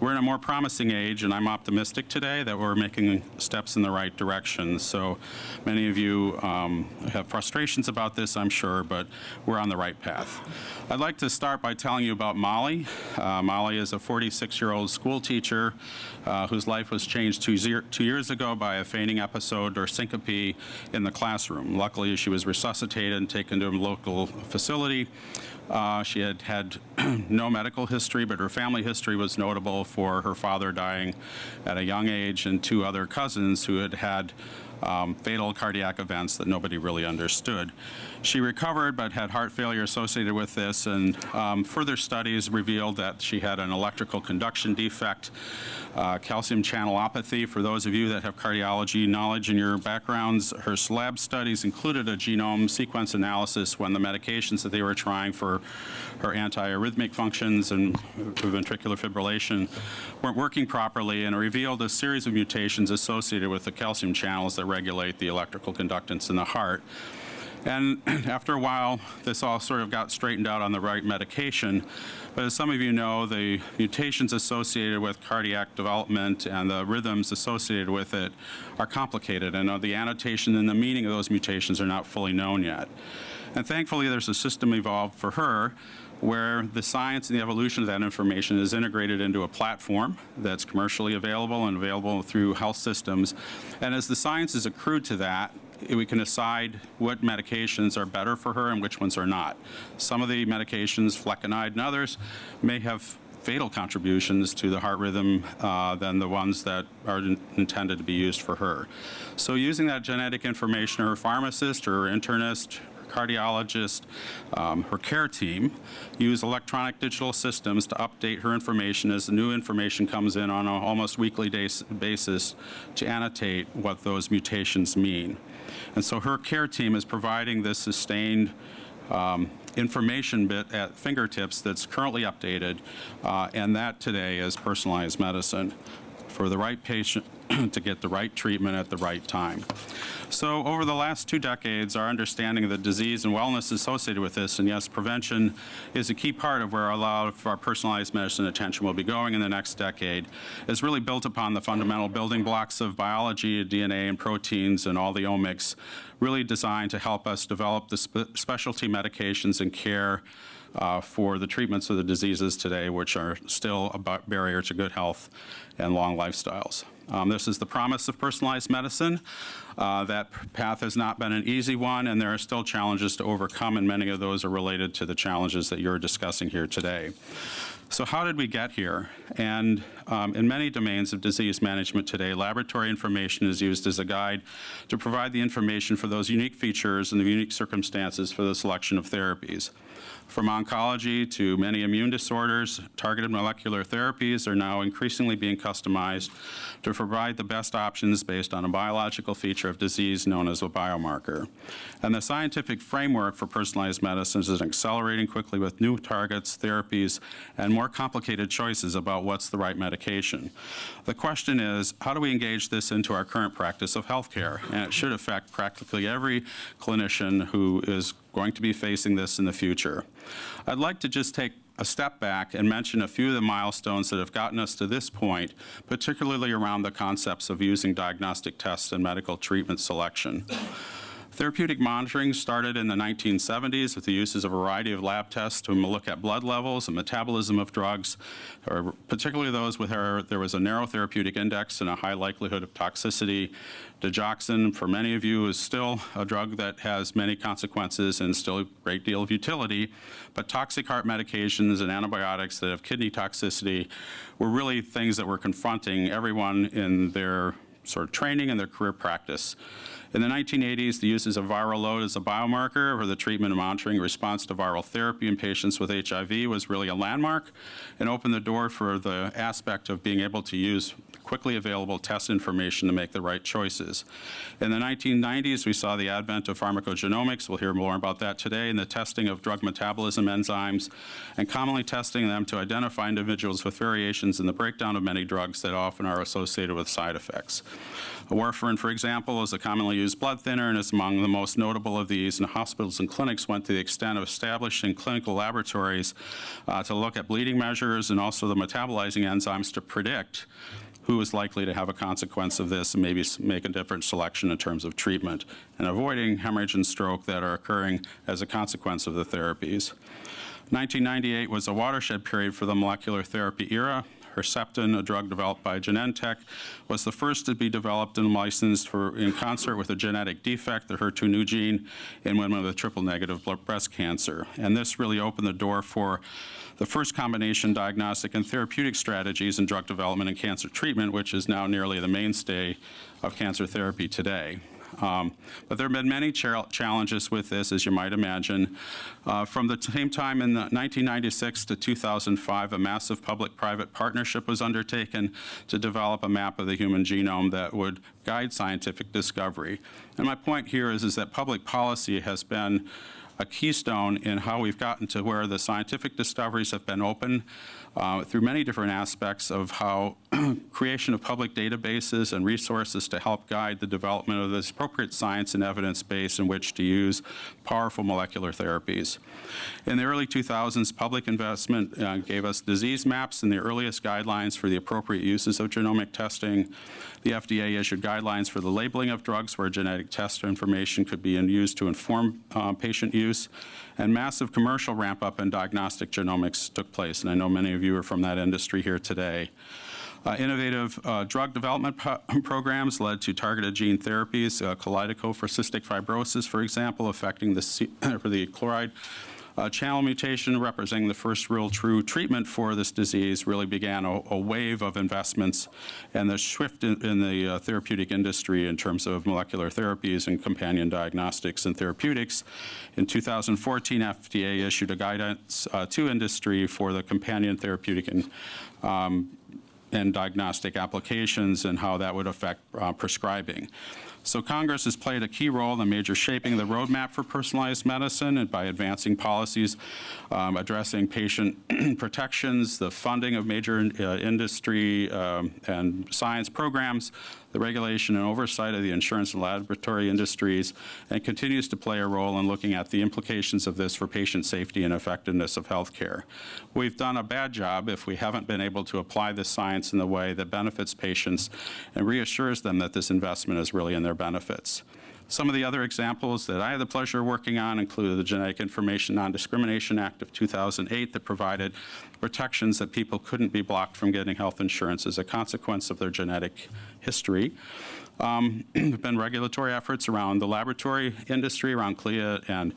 we're in a more promising age, and I'm optimistic today that we're making steps in the right direction. So many of you have frustrations about this, I'm sure, but we're on the right path. I'd like to start by telling you about Molly. Molly is a 46-year-old school teacher whose life was changed 2 years ago by a fainting episode or syncope in the classroom. Luckily, she was resuscitated and taken to a local facility. She had had no medical history, but her family history was notable for her father dying at a young age and 2 other cousins who had had fatal cardiac events that nobody really understood. She recovered but had heart failure associated with this, and further studies revealed that she had an electrical conduction defect, calcium channelopathy. For those of you that have cardiology knowledge in your backgrounds, her lab studies included a genome sequence analysis when the medications that they were trying for her antiarrhythmic functions and ventricular fibrillation weren't working properly, and revealed a series of mutations associated with the calcium channels that regulate the electrical conductance in the heart. And after a while, this all sort of got straightened out on the right medication. But as some of you know, the mutations associated with cardiac development and the rhythms associated with it are complicated, and the annotation and the meaning of those mutations are not fully known yet. And thankfully, there's a system evolved for her where the science and the evolution of that information is integrated into a platform that's commercially available and available through health systems. And as the science is accrued to that, we can decide what medications are better for her and which ones are not. Some of the medications, flecainide and others, may have fatal contributions to the heart rhythm than the ones that are intended to be used for her. So using that genetic information, her pharmacist, her internist, cardiologist, her care team use electronic digital systems to update her information as the new information comes in on an almost weekly basis to annotate what those mutations mean. And so her care team is providing this sustained information bit at fingertips that's currently updated, and that today is personalized medicine for the right patient to get the right treatment at the right time. So over the last 2 decades, our understanding of the disease and wellness associated with this, and yes, prevention is a key part of where a lot of our personalized medicine attention will be going in the next decade, is really built upon the fundamental building blocks of biology, DNA and proteins and all the omics, really designed to help us develop the specialty medications and care for the treatments of the diseases today, which are still a barrier to good health and long lifestyles. This is the promise of personalized medicine. That path has not been an easy one, and there are still challenges to overcome, and many of those are related to the challenges that you're discussing here today. So how did we get here? And in many domains of disease management today, laboratory information is used as a guide to provide the information for those unique features and the unique circumstances for the selection of therapies. From oncology to many immune disorders, targeted molecular therapies are now increasingly being customized to provide the best options based on a biological feature of disease known as a biomarker. And the scientific framework for personalized medicine is accelerating quickly with new targets, therapies, and more complicated choices about what's the right medication. The question is, how do we engage this into our current practice of healthcare? And it should affect practically every clinician who is going to be facing this in the future. I'd like to just take a step back and mention a few of the milestones that have gotten us to this point, particularly around the concepts of using diagnostic tests in medical treatment selection. Therapeutic monitoring started in the 1970s with the use of a variety of lab tests to look at blood levels and metabolism of drugs, or particularly those where there was a narrow therapeutic index and a high likelihood of toxicity. Digoxin, for many of you, is still a drug that has many consequences and still a great deal of utility, but toxic heart medications and antibiotics that have kidney toxicity were really things that were confronting everyone in their sort of training and their career practice. In the 1980s, the uses of viral load as a biomarker for the treatment and monitoring response to viral therapy in patients with HIV was really a landmark and opened the door for the aspect of being able to use quickly available test information to make the right choices. In the 1990s, we saw the advent of pharmacogenomics. We'll hear more about that today, and the testing of drug metabolism enzymes, and commonly testing them to identify individuals with variations in the breakdown of many drugs that often are associated with side effects. Warfarin, for example, is a commonly used blood thinner and is among the most notable of these, and hospitals and clinics went to the extent of establishing clinical laboratories to look at bleeding measures and also the metabolizing enzymes to predict who is likely to have a consequence of this and maybe make a different selection in terms of treatment, and avoiding hemorrhage and stroke that are occurring as a consequence of the therapies. 1998 was a watershed period for the molecular therapy era. Herceptin, a drug developed by Genentech, was the first to be developed and licensed in concert with a genetic defect, the HER2 gene, in women with triple-negative breast cancer. And this really opened the door for the first combination diagnostic and therapeutic strategies in drug development and cancer treatment, which is now nearly the mainstay of cancer therapy today. But there have been many challenges with this, as you might imagine. From the same time in 1996 to 2005, a massive public-private partnership was undertaken to develop a map of the human genome that would guide scientific discovery. And my point here is that public policy has been a keystone in how we've gotten to where the scientific discoveries have been open through many different aspects of how creation of public databases and resources to help guide the development of this appropriate science and evidence base in which to use powerful molecular therapies. In the early 2000s, public investment gave us disease maps and the earliest guidelines for the appropriate uses of genomic testing. The FDA issued guidelines for the labeling of drugs where genetic test information could be used to inform patient use. And massive commercial ramp-up in diagnostic genomics took place, and I know many of you are from that industry here today. Innovative drug development programs led to targeted gene therapies, Kalydeco for cystic fibrosis, for example, affecting the chloride channel mutation, representing the first real true treatment for this disease, really began a wave of investments and the shift in the therapeutic industry in terms of molecular therapies and companion diagnostics and therapeutics. In 2014, FDA issued a guidance to industry for the companion therapeutic and diagnostic applications and how that would affect prescribing. So Congress has played a key role in major shaping the roadmap for personalized medicine and by advancing policies addressing patient protections, the funding of major industry and science programs, the regulation and oversight of the insurance and laboratory industries, and continues to play a role in looking at the implications of this for patient safety and effectiveness of healthcare. We've done a bad job if we haven't been able to apply this science in the way that benefits patients and reassures them that this investment is really in their benefits. Some of the other examples that I had the pleasure of working on include the Genetic Information Non-Discrimination Act of 2008 that provided protections that people couldn't be blocked from getting health insurance as a consequence of their genetic history. There have been regulatory efforts around the laboratory industry, around CLIA and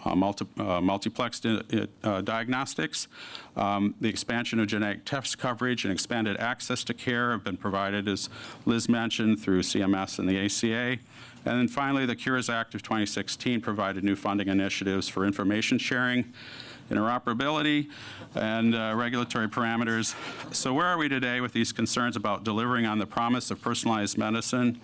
multiplex diagnostics. The expansion of genetic test coverage and expanded access to care have been provided, as Liz mentioned, through CMS and the ACA. And then finally, the Cures Act of 2016 provided new funding initiatives for information sharing, interoperability, and regulatory parameters. So where are we today with these concerns about delivering on the promise of personalized medicine?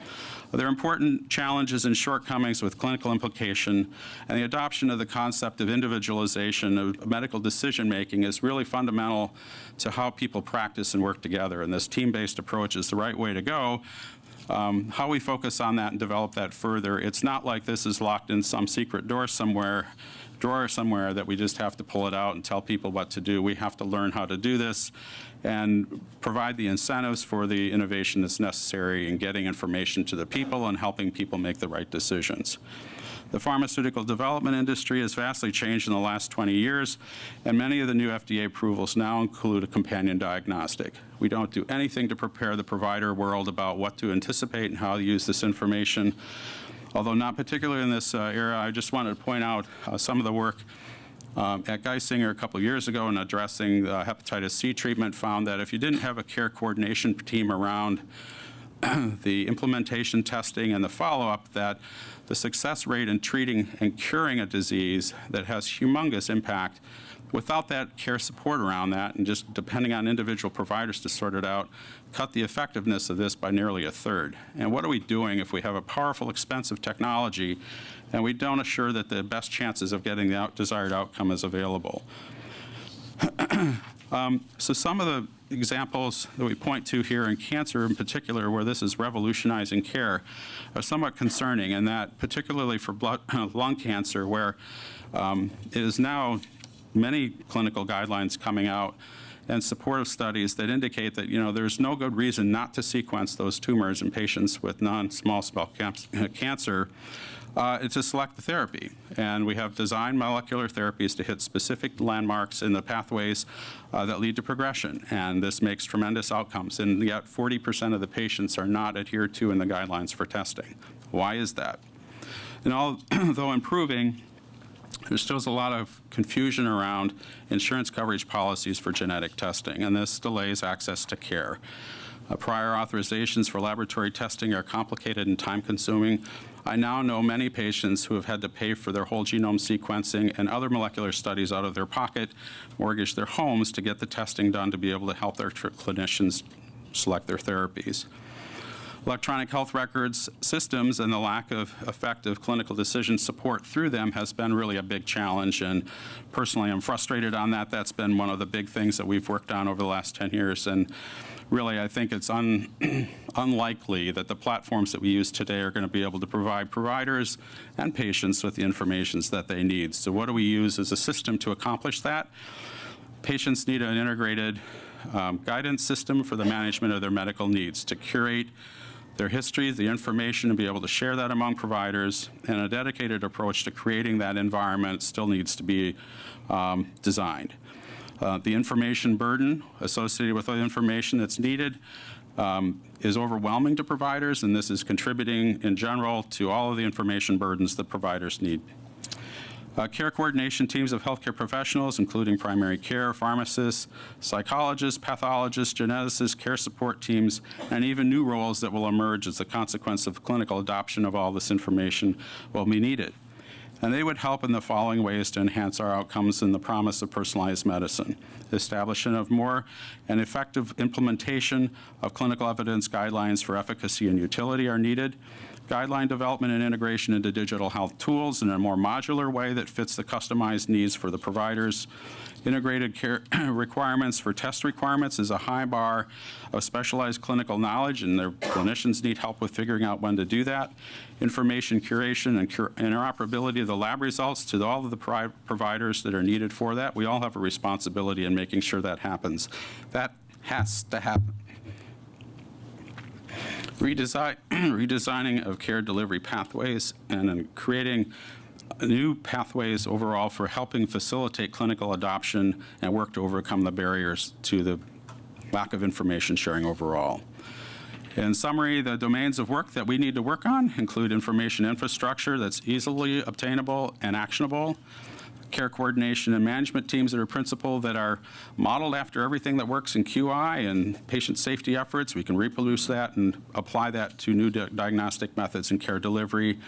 There are important challenges and shortcomings with clinical implication, and the adoption of the concept of individualization of medical decision-making is really fundamental to how people practice and work together, and this team-based approach is the right way to go. How we focus on that and develop that further, it's not like this is locked in some secret drawer somewhere that we just have to pull it out and tell people what to do. We have to learn how to do this and provide the incentives for the innovation that's necessary in getting information to the people and helping people make the right decisions. The pharmaceutical development industry has vastly changed in the last 20 years, and many of the new FDA approvals now include a companion diagnostic. We don't do anything to prepare the provider world about what to anticipate and how to use this information. Although not particularly in this era, I just wanted to point out some of the work at Geisinger a couple of years ago in addressing hepatitis C treatment found that if you didn't have a care coordination team around the implementation, testing, and the follow-up, that the success rate in treating and curing a disease that has humongous impact, without that care support around that and just depending on individual providers to sort it out, cut the effectiveness of this by nearly a third. And what are we doing if we have a powerful, expensive technology and we don't assure that the best chances of getting the desired outcome is available? So some of the examples that we point to here in cancer in particular, where this is revolutionizing care, are somewhat concerning, and that particularly for lung cancer, where it is now many clinical guidelines coming out and supportive studies that indicate that, there's no good reason not to sequence those tumors in patients with non-small cell cancer to select the therapy. And we have designed molecular therapies to hit specific landmarks in the pathways that lead to progression. And this makes tremendous outcomes. And yet 40% of the patients are not adhered to in the guidelines for testing. Why is that? And although improving, there still is a lot of confusion around insurance coverage policies for genetic testing, and this delays access to care. Prior authorizations for laboratory testing are complicated and time-consuming. I now know many patients who have had to pay for their whole genome sequencing and other molecular studies out of their pocket, mortgage their homes to get the testing done to be able to help their clinicians select their therapies. Electronic health records systems and the lack of effective clinical decision support through them has been really a big challenge, and personally I'm frustrated on that. That's been one of the big things that we've worked on over the last 10 years, and really I think it's unlikely that the platforms that we use today are going to be able to provide providers and patients with the information that they need. So what do we use as a system to accomplish that? Patients need an integrated guidance system for the management of their medical needs to curate their histories, the information, and be able to share that among providers, and a dedicated approach to creating that environment still needs to be designed. The information burden associated with the information that's needed is overwhelming to providers, and this is contributing in general to all of the information burdens that providers need. Care coordination teams of healthcare professionals, including primary care, pharmacists, psychologists, pathologists, geneticists, care support teams, and even new roles that will emerge as a consequence of clinical adoption of all this information will be needed. And they would help in the following ways to enhance our outcomes and the promise of personalized medicine. The establishment of more and effective implementation of clinical evidence guidelines for efficacy and utility are needed. Guideline development and integration into digital health tools in a more modular way that fits the customized needs for the providers. Integrated care requirements for test requirements is a high bar of specialized clinical knowledge, and their clinicians need help with figuring out when to do that. Information curation and interoperability of the lab results to all of the providers that are needed for that. We all have a responsibility in making sure that happens. That has to happen. Redesigning of care delivery pathways and creating new pathways overall for helping facilitate clinical adoption and work to overcome the barriers to the lack of information sharing overall. In summary, the domains of work that we need to work on include information infrastructure that's easily obtainable and actionable, care coordination and management teams that are principled that are modeled after everything that works in QI and patient safety efforts. We can reproduce that and apply that to new diagnostic methods and care delivery.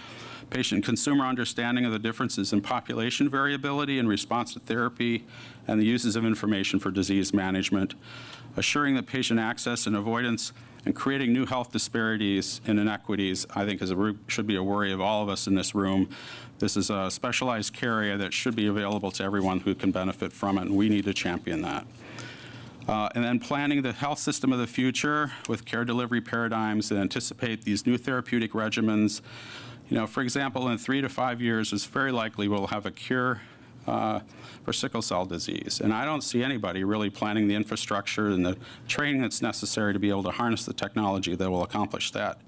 Patient and consumer understanding of the differences in population variability in response to therapy and the uses of information for disease management. Assuring that patient access and avoidance and creating new health disparities and inequities, I think should be a worry of all of us in this room. This is a specialized care area that should be available to everyone who can benefit from it, and we need to champion that. And then planning the health system of the future with care delivery paradigms that anticipate these new therapeutic regimens. For example, in 3 to 5 years, it's very likely we'll have a cure for sickle cell disease. And I don't see anybody really planning the infrastructure and the training that's necessary to be able to harness the technology that will accomplish that.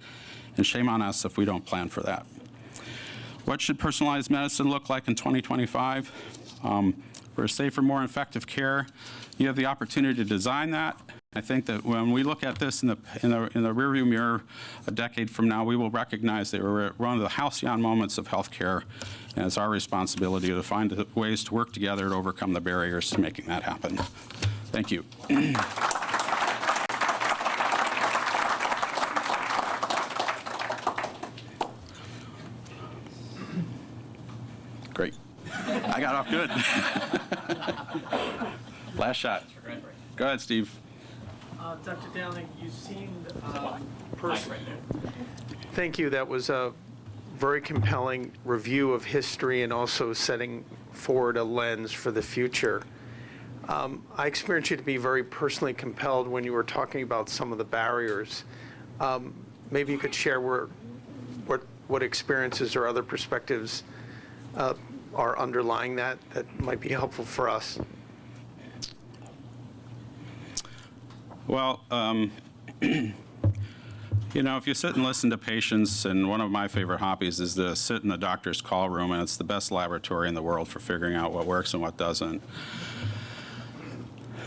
And shame on us if we don't plan for that. What should personalized medicine look like in 2025? For safer, more effective care, you have the opportunity to design that. I think that when we look at this in the rearview mirror a decade from now, we will recognize that we're at one of the halcyon moments of healthcare, and it's our responsibility to find ways to work together to overcome the barriers to making that happen. Thank you. Great. I got off good. Last shot. Go ahead, Steve. Dr. Downing, you seemed Thank you. That was a very compelling review of history and also setting forward a lens for the future. I experienced you to be very personally compelled when you were talking about some of the barriers. Maybe you could share what experiences or other perspectives are underlying that might be helpful for us. Well, you know, if you sit and listen to patients, and one of my favorite hobbies is to sit in the doctor's call room, and it's the best laboratory in the world for figuring out what works and what doesn't.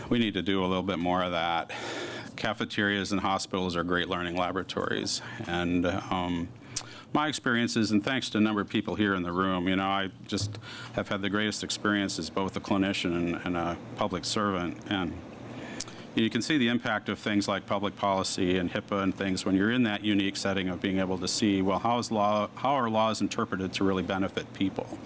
We need to do a little bit more of that. Cafeterias and hospitals are great learning laboratories, and my experiences, and thanks to a number of people here in the room, you know, I just have had the greatest experiences, both a clinician and a public servant, and you can see the impact of things like public policy and HIPAA and things when you're in that unique setting of being able to see, well, how are laws interpreted to really benefit people?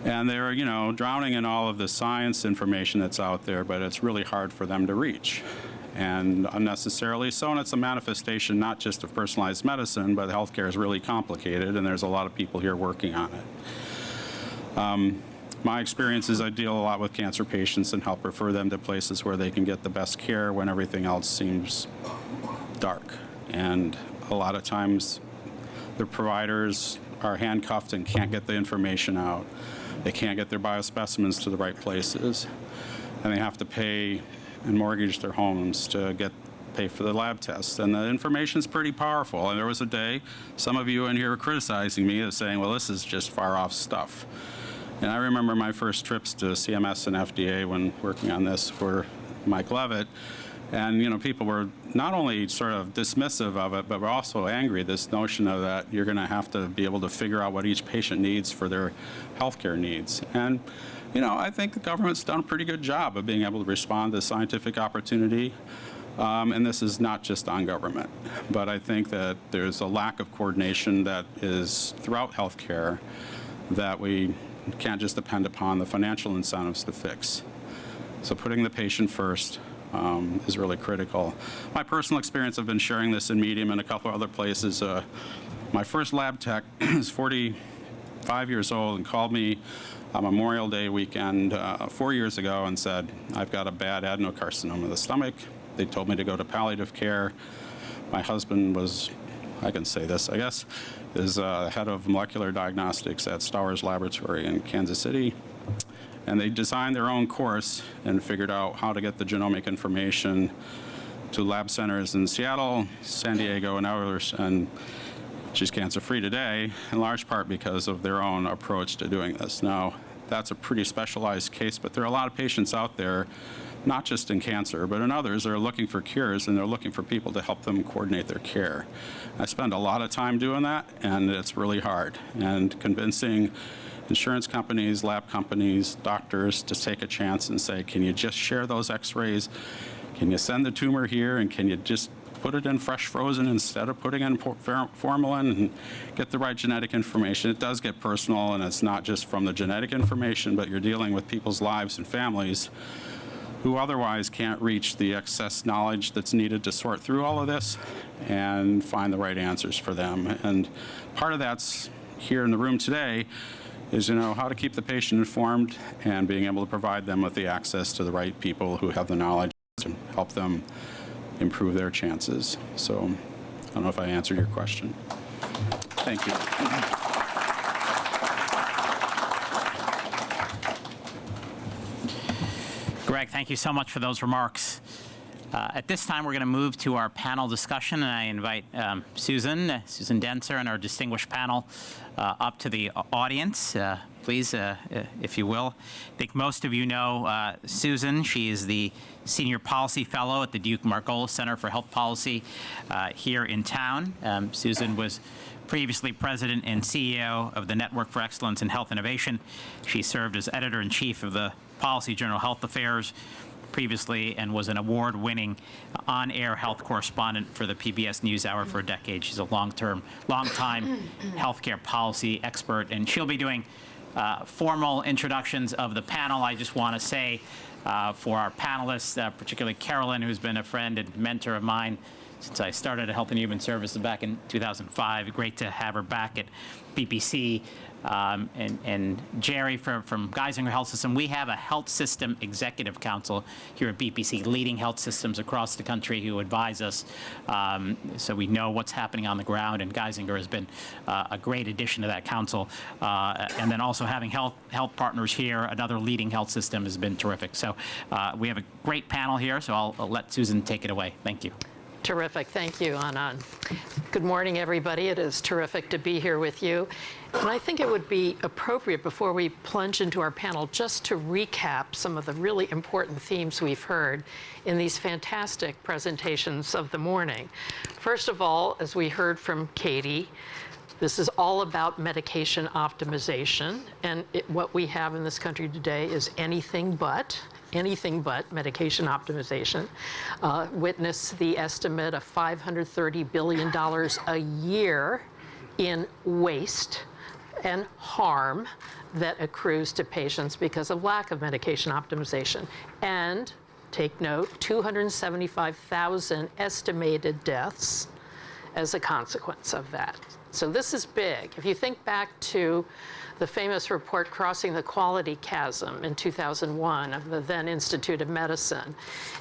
And they're, you know, drowning in all of the science information that's out there, but it's really hard for them to reach, and unnecessarily so. And it's a manifestation not just of personalized medicine, but healthcare is really complicated, and there's a lot of people here working on it. My experience is I deal a lot with cancer patients and help refer them to places where they can get the best care when everything else seems dark. And a lot of times the providers are handcuffed and can't get the information out. They can't get their biospecimens to the right places. And they have to pay and mortgage their homes to pay for the lab tests. And the information's pretty powerful. And there was a day, some of you in here were criticizing me as saying, well, this is just far off stuff. And I remember my first trips to CMS and FDA when working on this for Mike Levitt. And, you know, people were not only sort of dismissive of it, but were also angry, this notion of that you're going to have to be able to figure out what each patient needs for their healthcare needs. And, you know, I think the government's done a pretty good job of being able to respond to scientific opportunity. And this is not just on government, but I think that there's a lack of coordination that is throughout healthcare that we can't just depend upon the financial incentives to fix. So putting the patient first is really critical. My personal experience, I've been sharing this in Medium and a couple other places. My first lab tech is 45 years old and called me on Memorial Day weekend 4 years ago and said, I've got a bad adenocarcinoma of the stomach. They told me to go to palliative care. My husband was, I can say this, I guess, is head of molecular diagnostics at Stowers Laboratory in Kansas City. And they designed their own course and figured out how to get the genomic information to lab centers in Seattle, San Diego, and others. And she's cancer-free today, in large part because of their own approach to doing this. Now, that's a pretty specialized case, but there are a lot of patients out there, not just in cancer, but in others, that are looking for cures, and they're looking for people to help them coordinate their care. I spend a lot of time doing that, and it's really hard. And convincing insurance companies, lab companies, doctors to take a chance and say, can you just share those x-rays? Can you send the tumor here, and can you just put it in fresh frozen instead of putting in formalin, and get the right genetic information? It does get personal, and it's not just from the genetic information, but you're dealing with people's lives and families who otherwise can't reach the excess knowledge that's needed to sort through all of this and find the right answers for them. And part of that's here in the room today is, you know, how to keep the patient informed and being able to provide them with the access to the right people who have the knowledge to help them improve their chances. So I don't know if I answered your question. Thank you. Greg, thank you so much for those remarks. At this time, we're going to move to our panel discussion, and I invite Susan Dentzer, and our distinguished panel up to the audience. Please, if you will. I think most of you know Susan. She is the Senior Policy Fellow at the Duke Margolis Center for Health Policy here in town. Susan was previously president and CEO of the Network for Excellence in Health Innovation. She served as editor-in-chief of the Policy Journal Health Affairs previously and was an award-winning on-air health correspondent for the PBS NewsHour for a decade. She's a long-time healthcare policy expert, and she'll be doing formal introductions of the panel. I just want to say for our panelists, particularly Carolyn, who's been a friend and mentor of mine since I started at Health and Human Services back in 2005. Great to have her back at BPC. And Jerry from Geisinger Health System. We have a health system executive council here at BPC, leading health systems across the country who advise us. So we know what's happening on the ground, and Geisinger has been a great addition to that council. And then also having health partners here, another leading health system, has been terrific. So we have a great panel here, so I'll let Susan take it away. Thank you. Terrific. Thank you, Anand. Good morning, everybody. It is terrific to be here with you. And I think it would be appropriate before we plunge into our panel just to recap some of the really important themes we've heard in these fantastic presentations of the morning. First of all, as we heard from Katie, this is all about medication optimization. And what we have in this country today is anything but medication optimization. Witness the estimate of $530 billion a year in waste and harm that accrues to patients because of lack of medication optimization. And take note, 275,000 estimated deaths as a consequence of that. So this is big. If you think back to the famous report Crossing the Quality Chasm in 2001 of the then Institute of Medicine,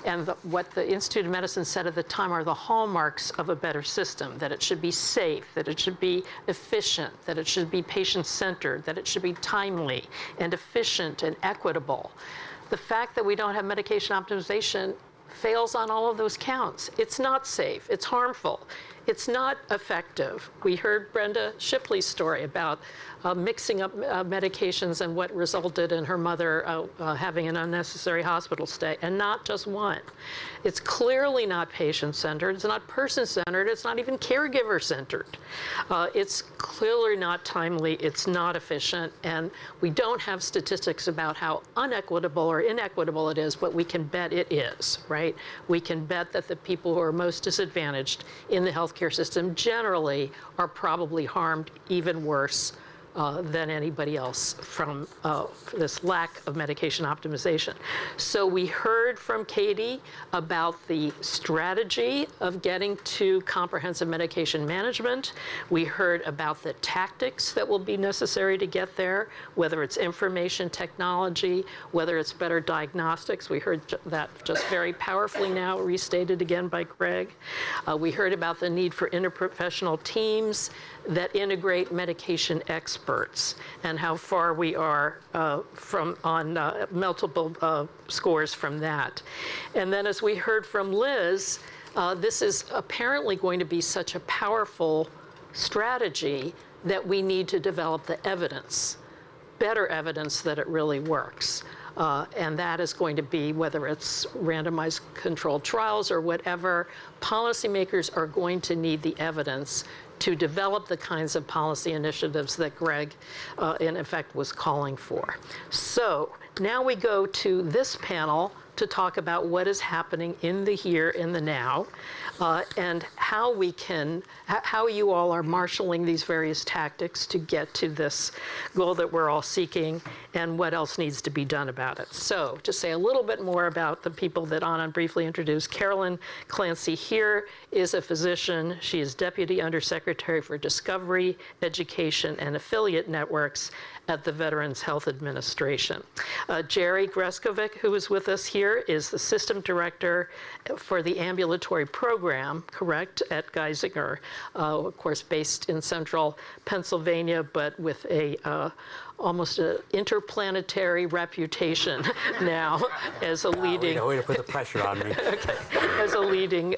and what the Institute of Medicine said at the time are the hallmarks of a better system, that it should be safe, that it should be efficient, that it should be patient-centered, that it should be timely and efficient and equitable. The fact that we don't have medication optimization fails on all of those counts. It's not safe, it's harmful, it's not effective. We heard Brenda Shipley's story about mixing up medications and what resulted in her mother having an unnecessary hospital stay, and not just one. It's clearly not patient-centered, it's not person-centered, it's not even caregiver-centered. It's clearly not timely, it's not efficient, and we don't have statistics about how unequitable or inequitable it is, but we can bet it is, right? We can bet that the people who are most disadvantaged in the healthcare system generally are probably harmed even worse than anybody else from this lack of medication optimization. So we heard from Katie about the strategy of getting to comprehensive medication management. We heard about the tactics that will be necessary to get there, whether it's information technology, whether it's better diagnostics. We heard that just very powerfully now, restated again by Greg. We heard about the need for interprofessional teams that integrate medication experts, and how far we are from on multiple scores from that. And then, as we heard from Liz, this is apparently going to be such a powerful strategy that we need to develop the evidence, better evidence that it really works. And that is going to be, whether it's randomized controlled trials or whatever, policymakers are going to need the evidence to develop the kinds of policy initiatives that Greg, in effect, was calling for. So now we go to this panel to talk about what is happening in the here, in the now, and how you all are marshaling these various tactics to get to this goal that we're all seeking, and what else needs to be done about it. So to say a little bit more about the people that Anand briefly introduced, Carolyn Clancy here is a physician. She is Deputy Undersecretary for Discovery, Education, and Affiliate Networks at the Veterans Health Administration. Jerry Greskovic, who is with us here, is the System Director for the Ambulatory Program, correct, at Geisinger, of course based in central Pennsylvania, but with a almost an interplanetary reputation now as a leading Way to put the pressure on me. as a leading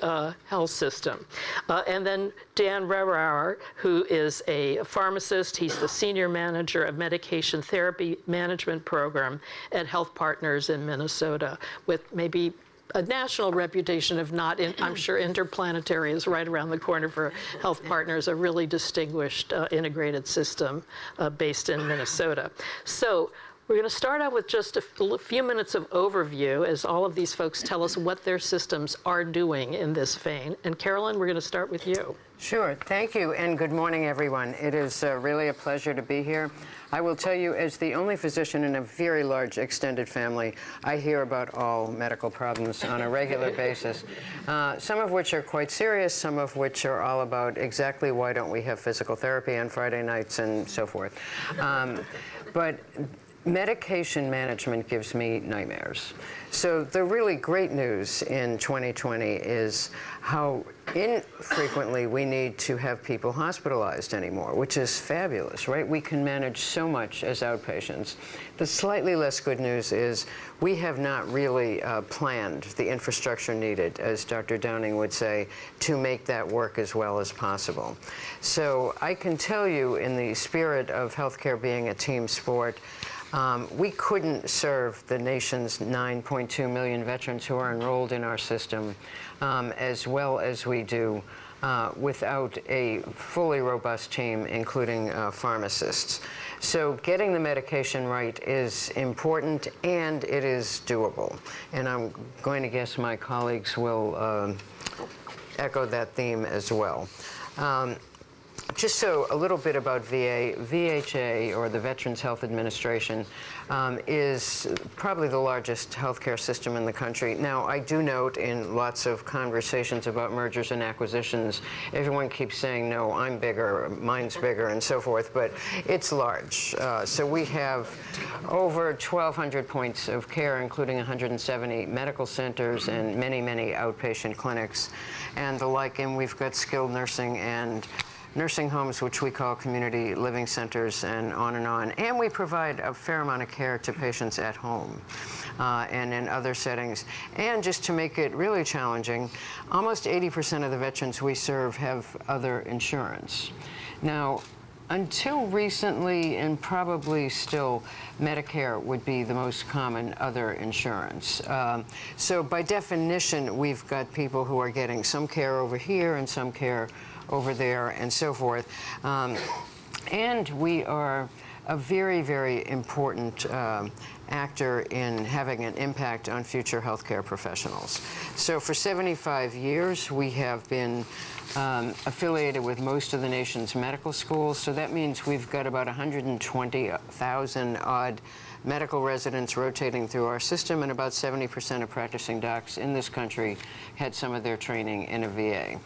health system. And then Dan Rauer, who is a pharmacist. He's the senior manager of medication therapy management program at Health Partners in Minnesota, with maybe a national reputation, if not, I'm sure Interplanetary is right around the corner for Health Partners, a really distinguished integrated system based in Minnesota. So we're going to start out with just a few minutes of overview as all of these folks tell us what their systems are doing in this vein. And Carolyn, we're going to start with you. Sure. Thank you, and good morning, everyone. It is really a pleasure to be here. I will tell you, as the only physician in a very large extended family, I hear about all medical problems on a regular basis, some of which are quite serious, some of which are all about exactly why don't we have physical therapy on Friday nights and so forth. But medication management gives me nightmares. So the really great news in 2020 is how infrequently we need to have people hospitalized anymore, which is fabulous, right? We can manage so much as outpatients. The slightly less good news is we have not really planned the infrastructure needed, as Dr. Downing would say, to make that work as well as possible. So I can tell you, in the spirit of healthcare being a team sport, we couldn't serve the nation's 9.2 million veterans who are enrolled in our system as well as we do without a fully robust team, including pharmacists. So getting the medication right is important, and it is doable. And I'm going to guess my colleagues will echo that theme as well. Just so a little bit about VA, VHA, or the Veterans Health Administration, is probably the largest healthcare system in the country. Now, I do note in lots of conversations about mergers and acquisitions, everyone keeps saying, no, I'm bigger, mine's bigger, and so forth, but it's large. So we have over 1,200 points of care, including 170 medical centers and many, many outpatient clinics and the like, and we've got skilled nursing and nursing homes, which we call community living centers, and on and on. And we provide a fair amount of care to patients at home and in other settings. And just to make it really challenging, almost 80% of the veterans we serve have other insurance. Now, until recently, and probably still, Medicare would be the most common other insurance. So by definition, we've got people who are getting some care over here and some care over there and so forth. And we are a very, very important actor in having an impact on future healthcare professionals. So for 75 years, we have been affiliated with most of the nation's medical schools. So that means we've got about 120,000 odd medical residents rotating through our system, and about 70% of practicing docs in this country had some of their training in a VA.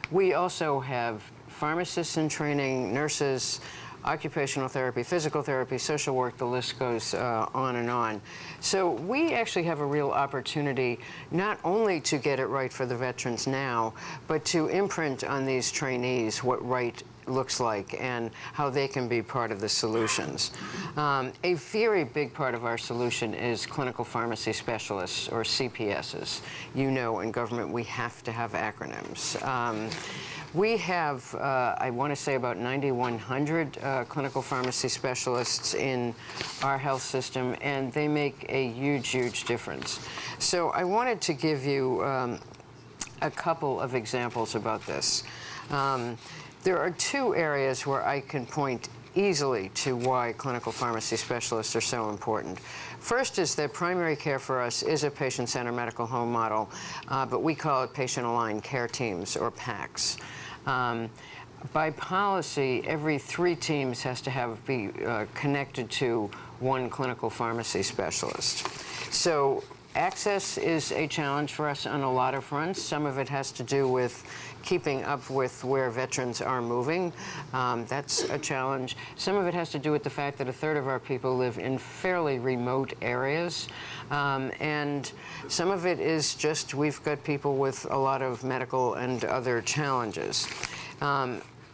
We also have pharmacists in training, nurses, occupational therapy, physical therapy, social work, the list goes on and on. So we actually have a real opportunity not only to get it right for the veterans now, but to imprint on these trainees what right looks like and how they can be part of the solutions. A very big part of our solution is clinical pharmacy specialists, or CPSs. You know, in government we have to have acronyms. We have, I want to say, about 9,100 clinical pharmacy specialists in our health system, and they make a huge, huge difference. So I wanted to give you a couple of examples about this. There are two areas where I can point easily to why clinical pharmacy specialists are so important. First is that primary care for us is a patient-centered medical home model, but we call it patient-aligned care teams, or PACs. By policy, every 3 teams has to be connected to one clinical pharmacy specialist. So access is a challenge for us on a lot of fronts. Some of it has to do with keeping up with where veterans are moving. That's a challenge. Some of it has to do with the fact that 1/3 of our people live in fairly remote areas. And some of it is just we've got people with a lot of medical and other challenges.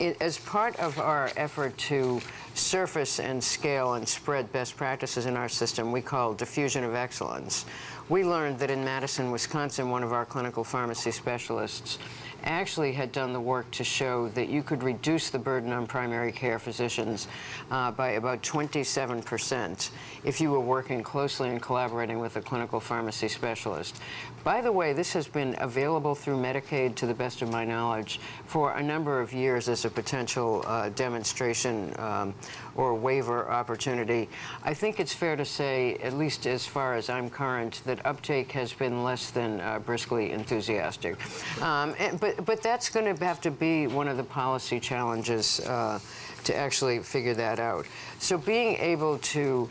as part of our effort to surface and scale and spread best practices in our system, we call diffusion of excellence. We learned that in Madison, Wisconsin, one of our clinical pharmacy specialists actually had done the work to show that you could reduce the burden on primary care physicians by about 27% if you were working closely and collaborating with a clinical pharmacy specialist. By the way, this has been available through Medicaid, to the best of my knowledge, for a number of years as a potential demonstration or waiver opportunity. I think it's fair to say, at least as far as I'm current, that uptake has been less than briskly enthusiastic. But that's going to have to be one of the policy challenges to actually figure that out. So being able to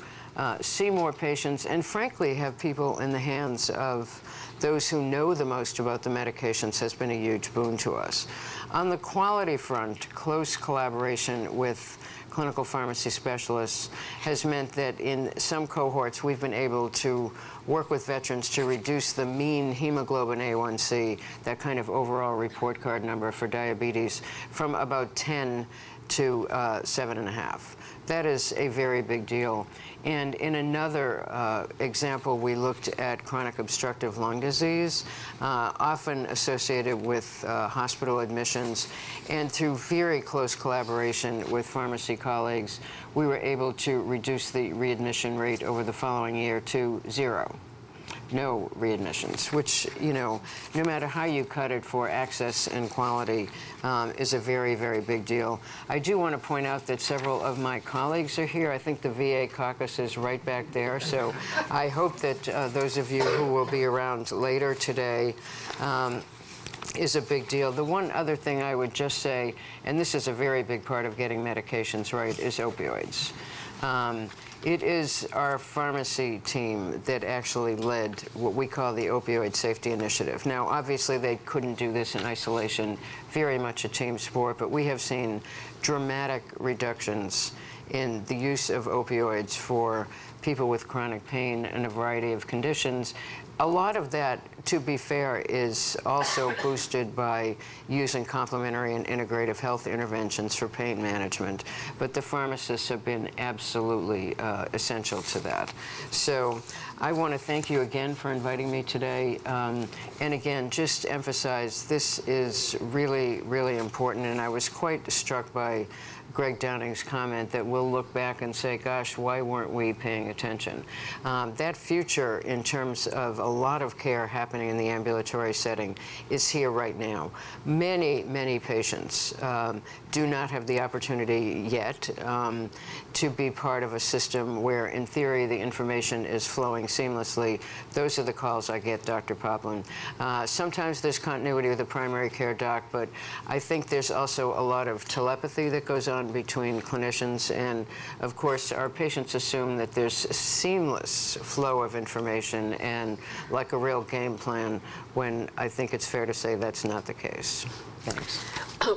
see more patients and, frankly, have people in the hands of those who know the most about the medications has been a huge boon to us. On the quality front, close collaboration with clinical pharmacy specialists has meant that in some cohorts we've been able to work with veterans to reduce the mean hemoglobin A1C, that kind of overall report card number for diabetes, from about 10 to 7.5. That is a very big deal. And in another example, we looked at chronic obstructive lung disease, often associated with hospital admissions. And through very close collaboration with pharmacy colleagues, we were able to reduce the readmission rate over the following year to 0. No readmissions, which, you know, no matter how you cut it for access and quality, is a very, very big deal. I do want to point out that several of my colleagues are here. I think the VA caucus is right back there, so I hope that those of you who will be around later today is a big deal. The one other thing I would just say, and this is a very big part of getting medications right, is opioids. It is our pharmacy team that actually led what we call the Opioid Safety Initiative. Now, obviously, they couldn't do this in isolation, very much a team sport, but we have seen dramatic reductions in the use of opioids for people with chronic pain and a variety of conditions. A lot of that, to be fair, is also boosted by using complementary and integrative health interventions for pain management. But the pharmacists have been absolutely essential to that. So I want to thank you again for inviting me today. And again, just emphasize this is really, really important. And I was quite struck by Greg Downing's comment that we'll look back and say, gosh, why weren't we paying attention? That future in terms of a lot of care happening in the ambulatory setting is here right now. Many, many patients do not have the opportunity yet to be part of a system where, in theory, the information is flowing seamlessly. Those are the calls I get, Dr. Poplin. Sometimes there's continuity with the primary care doc, but I think there's also a lot of telepathy that goes on between clinicians, and of course our patients assume that there's a seamless flow of information and like a real game plan, when I think it's fair to say that's not the case. Thanks.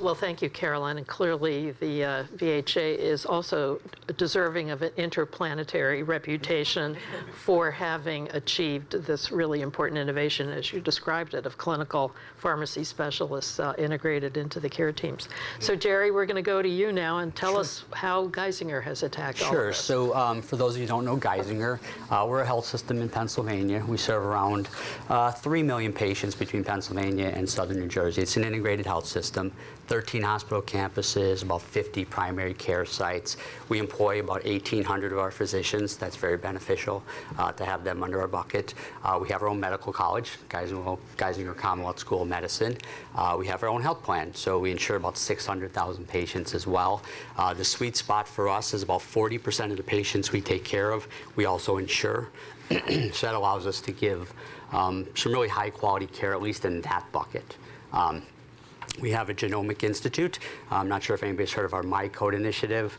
Well, thank you, Carolyn. And clearly, the VHA is also deserving of an interplanetary reputation for having achieved this really important innovation, as you described it, of clinical pharmacy specialists integrated into the care teams. So, Jerry, we're going to go to you now and tell us how Geisinger has attacked all of this. Sure. So, for those of you who don't know Geisinger, we're a health system in Pennsylvania. We serve around 3 million patients between Pennsylvania and southern New Jersey. It's an integrated health system. 13 hospital campuses, about 50 primary care sites. We employ about 1,800 of our physicians. That's very beneficial to have them under our bucket. We have our own medical college, Geisinger Commonwealth School of Medicine. We have our own health plan, so we insure about 600,000 patients as well. The sweet spot for us is about 40% of the patients we take care of, we also insure. So that allows us to give some really high quality care, at least in that bucket. We have a genomic institute. I'm not sure if anybody's heard of our MyCode initiative.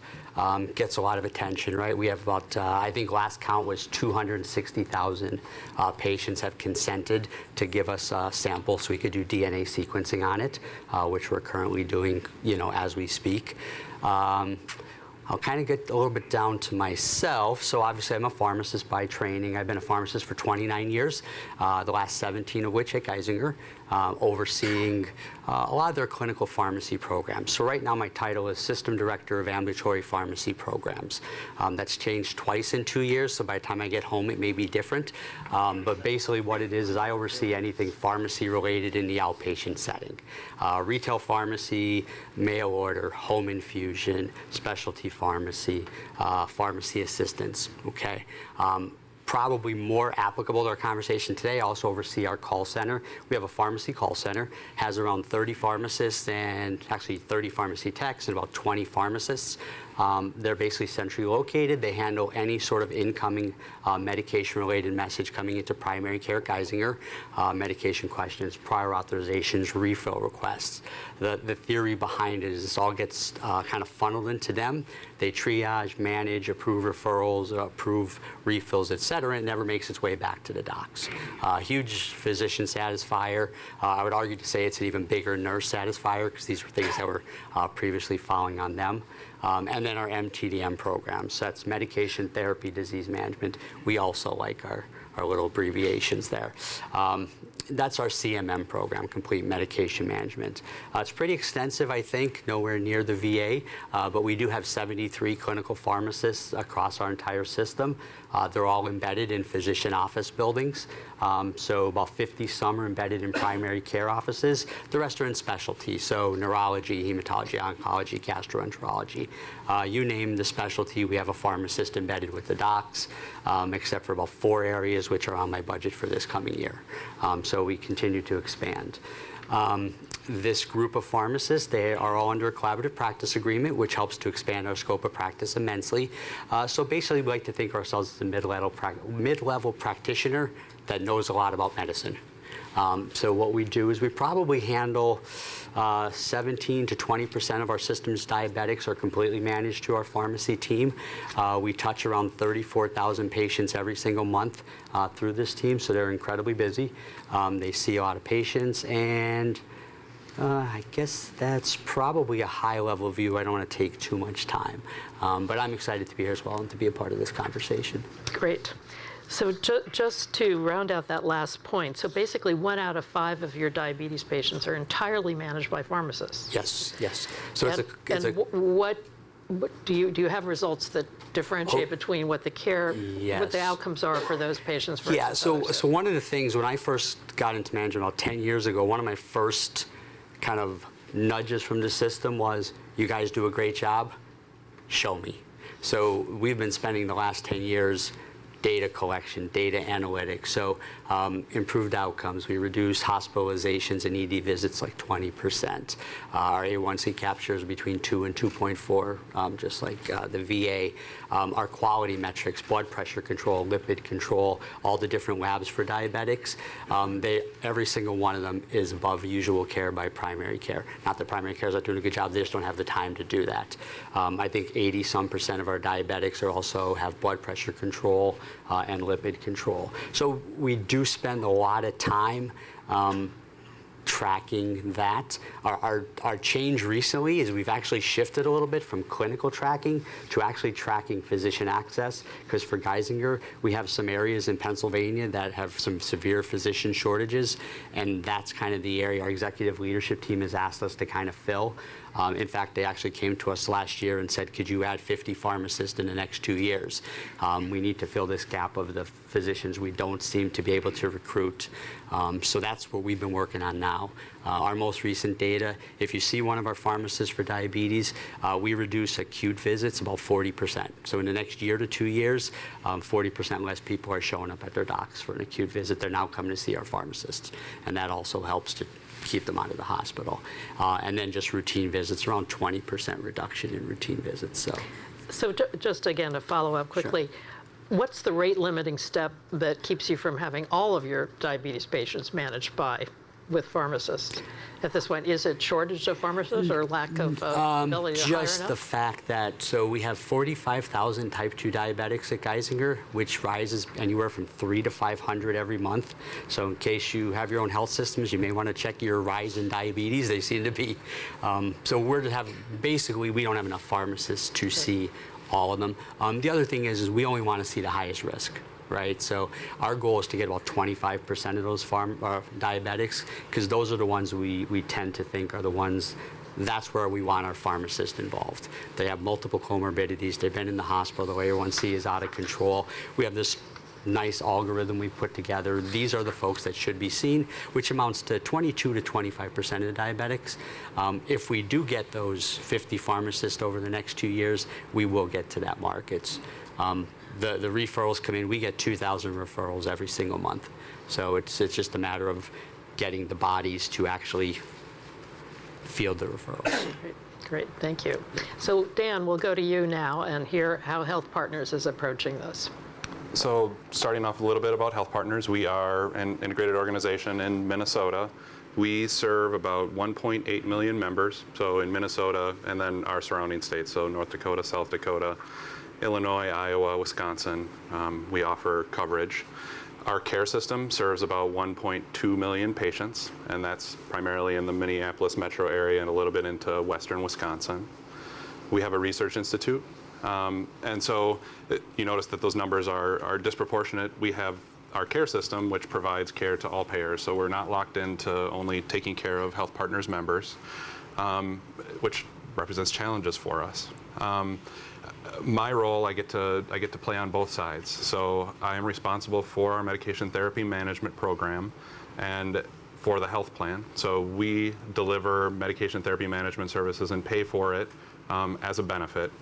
Gets a lot of attention, right? We have about, I think last count was 260,000 patients have consented to give us samples so we could do DNA sequencing on it, which we're currently doing, as we speak. I'll kind of get a little bit down to myself. So obviously I'm a pharmacist by training. I've been a pharmacist for 29 years, the last 17 of which at Geisinger, overseeing a lot of their clinical pharmacy programs. So right now my title is System Director of Ambulatory Pharmacy Programs. That's changed twice in 2 years, so by the time I get home it may be different. But basically what it is I oversee anything pharmacy related in the outpatient setting. Retail pharmacy, mail order, home infusion, specialty pharmacy, pharmacy assistance, okay? Probably more applicable to our conversation today, I also oversee our call center. We have a pharmacy call center, has around 30 pharmacists and actually 30 pharmacy techs and about 20 pharmacists. They're basically centrally located. They handle any sort of incoming medication-related message coming into primary care Geisinger, medication questions, prior authorizations, refill requests. The theory behind it is this all gets kind of funneled into them. They triage, manage, approve referrals, approve refills, et cetera. It never makes its way back to the docs. Huge physician satisfier. I would argue to say it's an even bigger nurse satisfier because these were things that were previously falling on them. And then our MTDM programs. So that's medication therapy, disease management. We also like our little abbreviations there. That's our CMM program, Complete Medication Management. It's pretty extensive, I think, nowhere near the VA, but we do have 73 clinical pharmacists across our entire system. They're all embedded in physician office buildings. So about 50 some are embedded in primary care offices. The rest are in specialty, so neurology, hematology, oncology, gastroenterology. You name the specialty, we have a pharmacist embedded with the docs, except for about 4 areas which are on my budget for this coming year. So we continue to expand. This group of pharmacists, they are all under a collaborative practice agreement, which helps to expand our scope of practice immensely. So basically, we like to think of ourselves as a mid-level practitioner that knows a lot about medicine. So what we do is we probably handle 17 to 20% of our system's diabetics are completely managed to our pharmacy team. We touch around 34,000 patients every single month through this team, so they're incredibly busy. They see a lot of patients, and I guess that's probably a high-level view. I don't want to take too much time, but I'm excited to be here as well and to be a part of this conversation. Great. So just to round out that last point, so basically 1 out of 5 of your diabetes patients are entirely managed by pharmacists. Yes, yes. So what do you have results that differentiate between what the care, what the outcomes are for those patients versus others? So one of the things when I first got into management about 10 years ago, one of my first kind of nudges from the system was, you guys do a great job, show me. So we've been spending the last 10 years data collection, data analytics, so improved outcomes. We reduced hospitalizations and ED visits like 20%. Our A1C capture is between 2 and 2.4, just like the VA. Our quality metrics, blood pressure control, lipid control, all the different labs for diabetics, every single one of them is above usual care by primary care. Not that primary care is not doing a good job, they just don't have the time to do that. I think 80-some% of our diabetics also have blood pressure control and lipid control. So we do spend a lot of time tracking that. Our change recently is we've actually shifted a little bit from clinical tracking to actually tracking physician access, because for Geisinger, we have some areas in Pennsylvania that have some severe physician shortages, and that's kind of the area our executive leadership team has asked us to kind of fill. In fact, they actually came to us last year and said, could you add 50 pharmacists in the next 2 years? We need to fill this gap of the physicians we don't seem to be able to recruit. So that's what we've been working on now. Our most recent data, if you see one of our pharmacists for diabetes, we reduce acute visits about 40%. So in the next year to 2 years, 40% less people are showing up at their docs for an acute visit. They're now coming to see our pharmacists. And that also helps to keep them out of the hospital. And then just routine visits, around 20% reduction in routine visits. So just again, to follow up quickly, what's the rate limiting step that keeps you from having all of your diabetes patients managed by with pharmacists at this point? Is it shortage of pharmacists or lack of ability to hire Just enough? the fact that, so we have 45,000 type 2 diabetics at Geisinger, which rises anywhere from 300 to 500 every month. So in case you have your own health systems, you may want to check your rise in diabetes. They seem to be. So basically, we don't have enough pharmacists to see all of them. The other thing is we only want to see the highest risk. Right, so our goal is to get about 25% of those diabetics, because those are the ones we tend to think are the ones. That's where we want our pharmacist involved. They have multiple comorbidities. They've been in the hospital. The A1C is out of control. We have this nice algorithm we've put together. These are the folks that should be seen, which amounts to 22 to 25% of the diabetics. If we do get those 50 pharmacists over the next 2 years, we will get to that mark. The referrals come in. We get 2,000 referrals every single month. So it's just a matter of getting the bodies to actually field the referrals. Great, thank you. So Dan, we'll go to you now and hear how Health Partners is approaching this. So starting off a little bit about Health Partners, we are an integrated organization in Minnesota. We serve about 1.8 million members, so in Minnesota and then our surrounding states, so North Dakota, South Dakota, Illinois, Iowa, Wisconsin, we offer coverage. Our care system serves about 1.2 million patients, and that's primarily in the Minneapolis metro area and a little bit into western Wisconsin. We have a research institute, and so you notice that those numbers are disproportionate. We have our care system, which provides care to all payers, so we're not locked into only taking care of Health Partners members, which represents challenges for us. My role, I get to play on both sides. So I am responsible for our medication therapy management program and for the health plan. So we deliver medication therapy management services and pay for it as a benefit.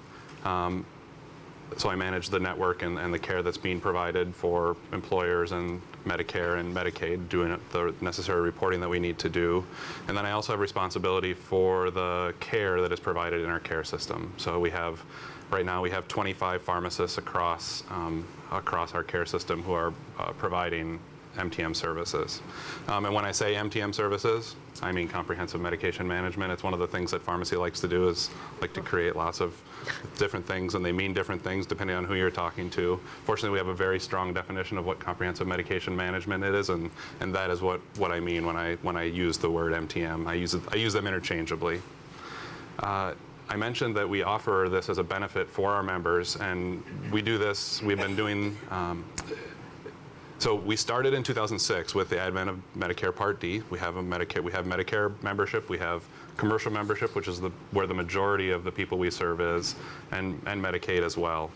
So I manage the network and the care that's being provided for employers and Medicare and Medicaid, doing the necessary reporting that we need to do. And then I also have responsibility for the care that is provided in our care system. So right now we have 25 pharmacists across our care system who are providing MTM services. And when I say MTM services, I mean comprehensive medication management. It's one of the things that pharmacy likes to do, is like to create lots of different things, and they mean different things depending on who you're talking to. Fortunately, we have a very strong definition of what comprehensive medication management is, and that is what I mean when I use the word MTM. I use them interchangeably. I mentioned that we offer this as a benefit for our members, and we do this. We've been doing. So we started in 2006 with the advent of Medicare Part D. We have Medicare membership, we have commercial membership, which is where the majority of the people we serve is, and Medicaid as well.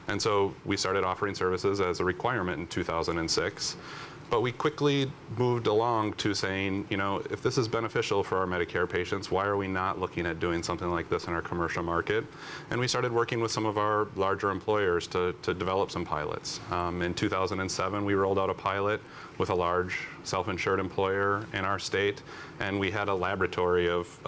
And so we started offering services as a requirement in 2006. But we quickly moved along to saying, if this is beneficial for our Medicare patients, why are we not looking at doing something like this in our commercial market? And we started working with some of our larger employers to develop some pilots. In 2007, we rolled out a pilot with a large self-insured employer in our state, and we had a laboratory of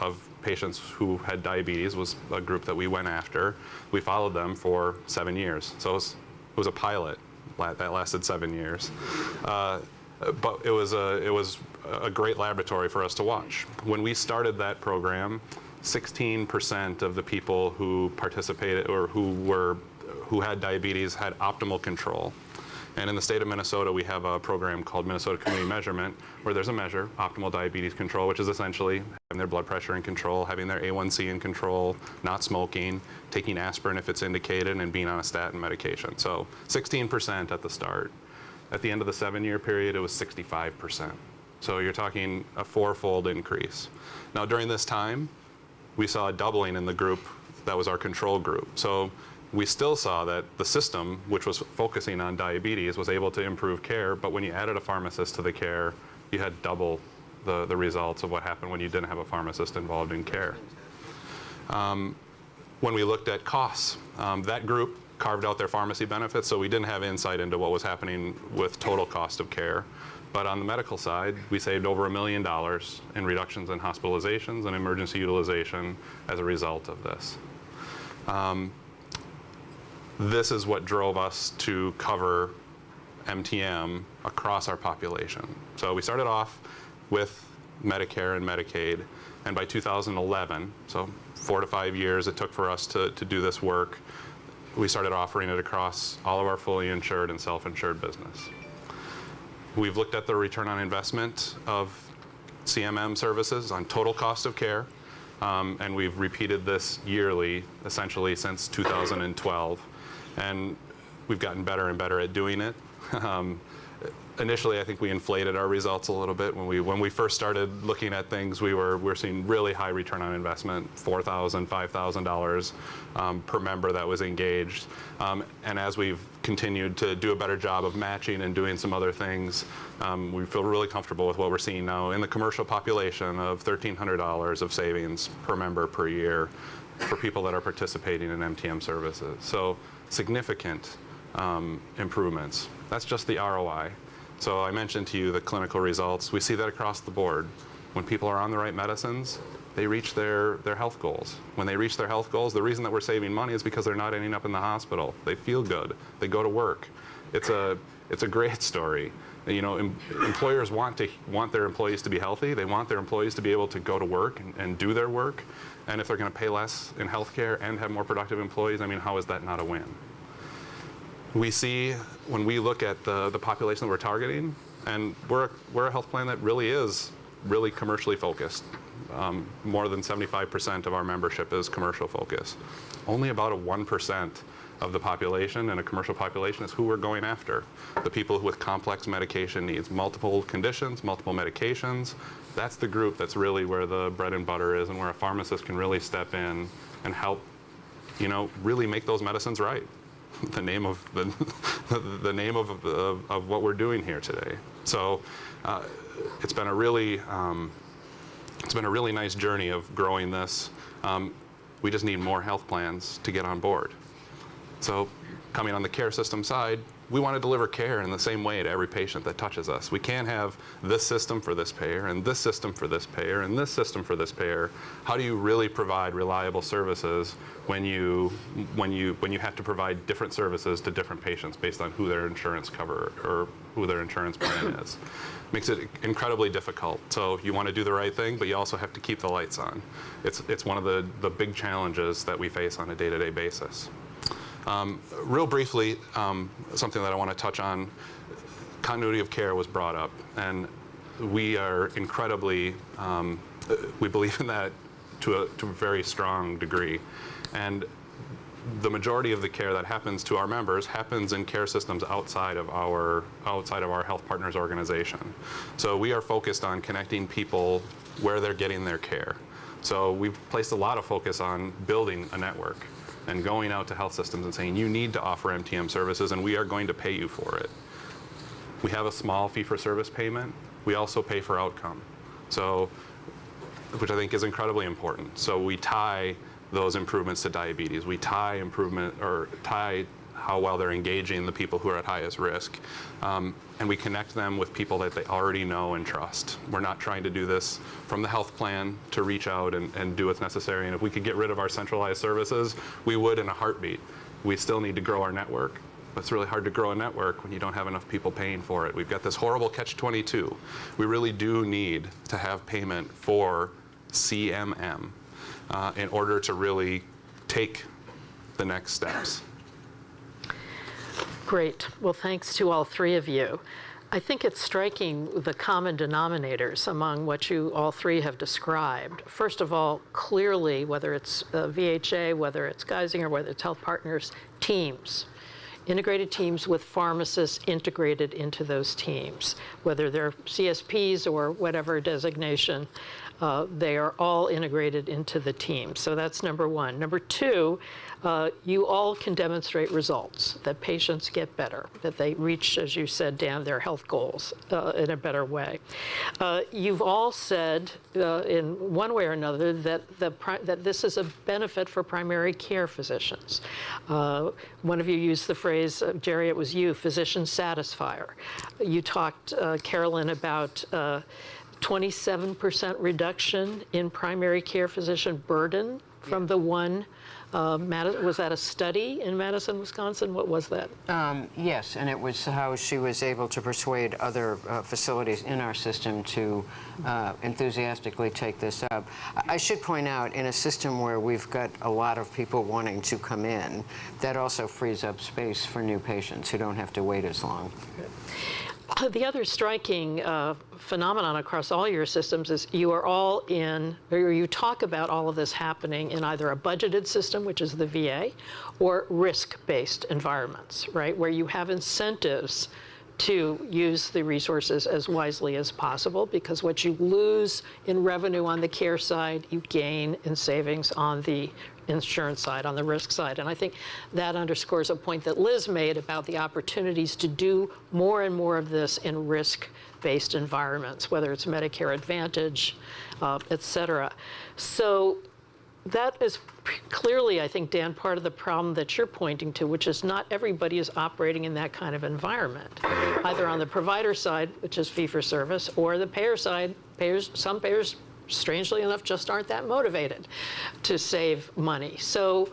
patients who had diabetes, was a group that we went after. We followed them for 7 years. So it was a pilot that lasted 7 years. But it was a great laboratory for us to watch. When we started that program, 16% of the people who participated or who had diabetes had optimal control. And in the state of Minnesota, we have a program called Minnesota Community Measurement, where there's a measure, optimal diabetes control, which is essentially having their blood pressure in control, having their A1C in control, not smoking, taking aspirin if it's indicated, and being on a statin medication. So 16% at the start. At the end of the 7-year period, it was 65%. So you're talking a 4-fold increase. Now, during this time, we saw a doubling in the group that was our control group. So we still saw that the system, which was focusing on diabetes, was able to improve care, but when you added a pharmacist to the care, you had double the results of what happened when you didn't have a pharmacist involved in care. When we looked at costs, that group carved out their pharmacy benefits, so we didn't have insight into what was happening with total cost of care. But on the medical side, we saved over $1 million in reductions in hospitalizations and emergency utilization as a result of this. This is what drove us to cover MTM across our population. So we started off with Medicare and Medicaid. And by 2011, so 4 to 5 years it took for us to do this work, we started offering it across all of our fully insured and self-insured business. We've looked at the return on investment of CMM services on total cost of care, and we've repeated this yearly, essentially since 2012. And we've gotten better and better at doing it. Initially, I think we inflated our results a little bit. When we first started looking at things, we're seeing really high return on investment, $4,000, $5,000 per member that was engaged. And as we've continued to do a better job of matching and doing some other things, we feel really comfortable with what we're seeing now in the commercial population of $1,300 of savings per member per year for people that are participating in MTM services. So significant improvements. That's just the ROI. So I mentioned to you the clinical results. We see that across the board. When people are on the right medicines, they reach their health goals. When they reach their health goals, the reason that we're saving money is because they're not ending up in the hospital. They feel good. They go to work. It's a great story. You know, employers want their employees to be healthy. They want their employees to be able to go to work and do their work. And if they're going to pay less in healthcare and have more productive employees, I mean, how is that not a win? We see, when we look at the population that we're targeting, and we're a health plan that really is commercially focused. More than 75% of our membership is commercial focused. Only about 1% of the population in a commercial population is who we're going after. The people with complex medication needs, multiple conditions, multiple medications. That's the group that's really where the bread and butter is, and where a pharmacist can really step in and help, you know, really make those medicines right. The name of the name of what we're doing here today. So it's been a really nice journey of growing this. We just need more health plans to get on board. So coming on the care system side, we want to deliver care in the same way to every patient that touches us. We can't have this system for this payer and this system for this payer and this system for this payer. How do you really provide reliable services when you have to provide different services to different patients based on who their insurance cover or who their insurance plan is? Makes it incredibly difficult. So you want to do the right thing, but you also have to keep the lights on. It's one of the big challenges that we face on a day-to-day basis. Real briefly, something that I want to touch on, continuity of care was brought up, and we are incredibly, we believe in that to a very strong degree. And the majority of the care that happens to our members happens in care systems outside of our Health Partners organization. So we are focused on connecting people where they're getting their care. So we've placed a lot of focus on building a network and going out to health systems and saying, you need to offer MTM services and we are going to pay you for it. We have a small fee-for-service payment. We also pay for outcome, so, which I think is incredibly important. So we tie those improvements to diabetes. We tie how well they're engaging the people who are at highest risk. And we connect them with people that they already know and trust. We're not trying to do this from the health plan to reach out and do what's necessary. And if we could get rid of our centralized services, we would in a heartbeat. We still need to grow our network. But it's really hard to grow a network when you don't have enough people paying for it. We've got this horrible catch-22. We really do need to have payment for CMM in order to really take the next steps. Great. Well, thanks to all three of you. I think it's striking the common denominators among what you all three have described. First of all, clearly, whether it's VHA, whether it's Geisinger, whether it's Health Partners, teams. Integrated teams with pharmacists integrated into those teams. Whether they're CSPs or whatever designation, they are all integrated into the team. So that's number one. Number two, you all can demonstrate results, that patients get better, that they reach, as you said, Dan, their health goals in a better way. You've all said, in one way or another, that this is a benefit for primary care physicians. One of you used the phrase, Jerry, it was you, physician satisfier. You talked, Carolyn, about 27% reduction in primary care physician burden from the one Was that a study in Madison, Wisconsin? What was that? Yes, and it was how she was able to persuade other facilities in our system to enthusiastically take this up. I should point out, in a system where we've got a lot of people wanting to come in, that also frees up space for new patients who don't have to wait as long. The other striking phenomenon across all your systems is you are all in, or you talk about all of this happening in either a budgeted system, which is the VA, or risk-based environments, right, where you have incentives to use the resources as wisely as possible, because what you lose in revenue on the care side, you gain in savings on the insurance side, on the risk side. And I think that underscores a point that Liz made about the opportunities to do more and more of this in risk-based environments, whether it's Medicare Advantage, et cetera. So that is clearly, I think, Dan, part of the problem that you're pointing to, which is not everybody is operating in that kind of environment, either on the provider side, which is fee-for-service, or the payer side. Some payers, strangely enough, just aren't that motivated to save money. So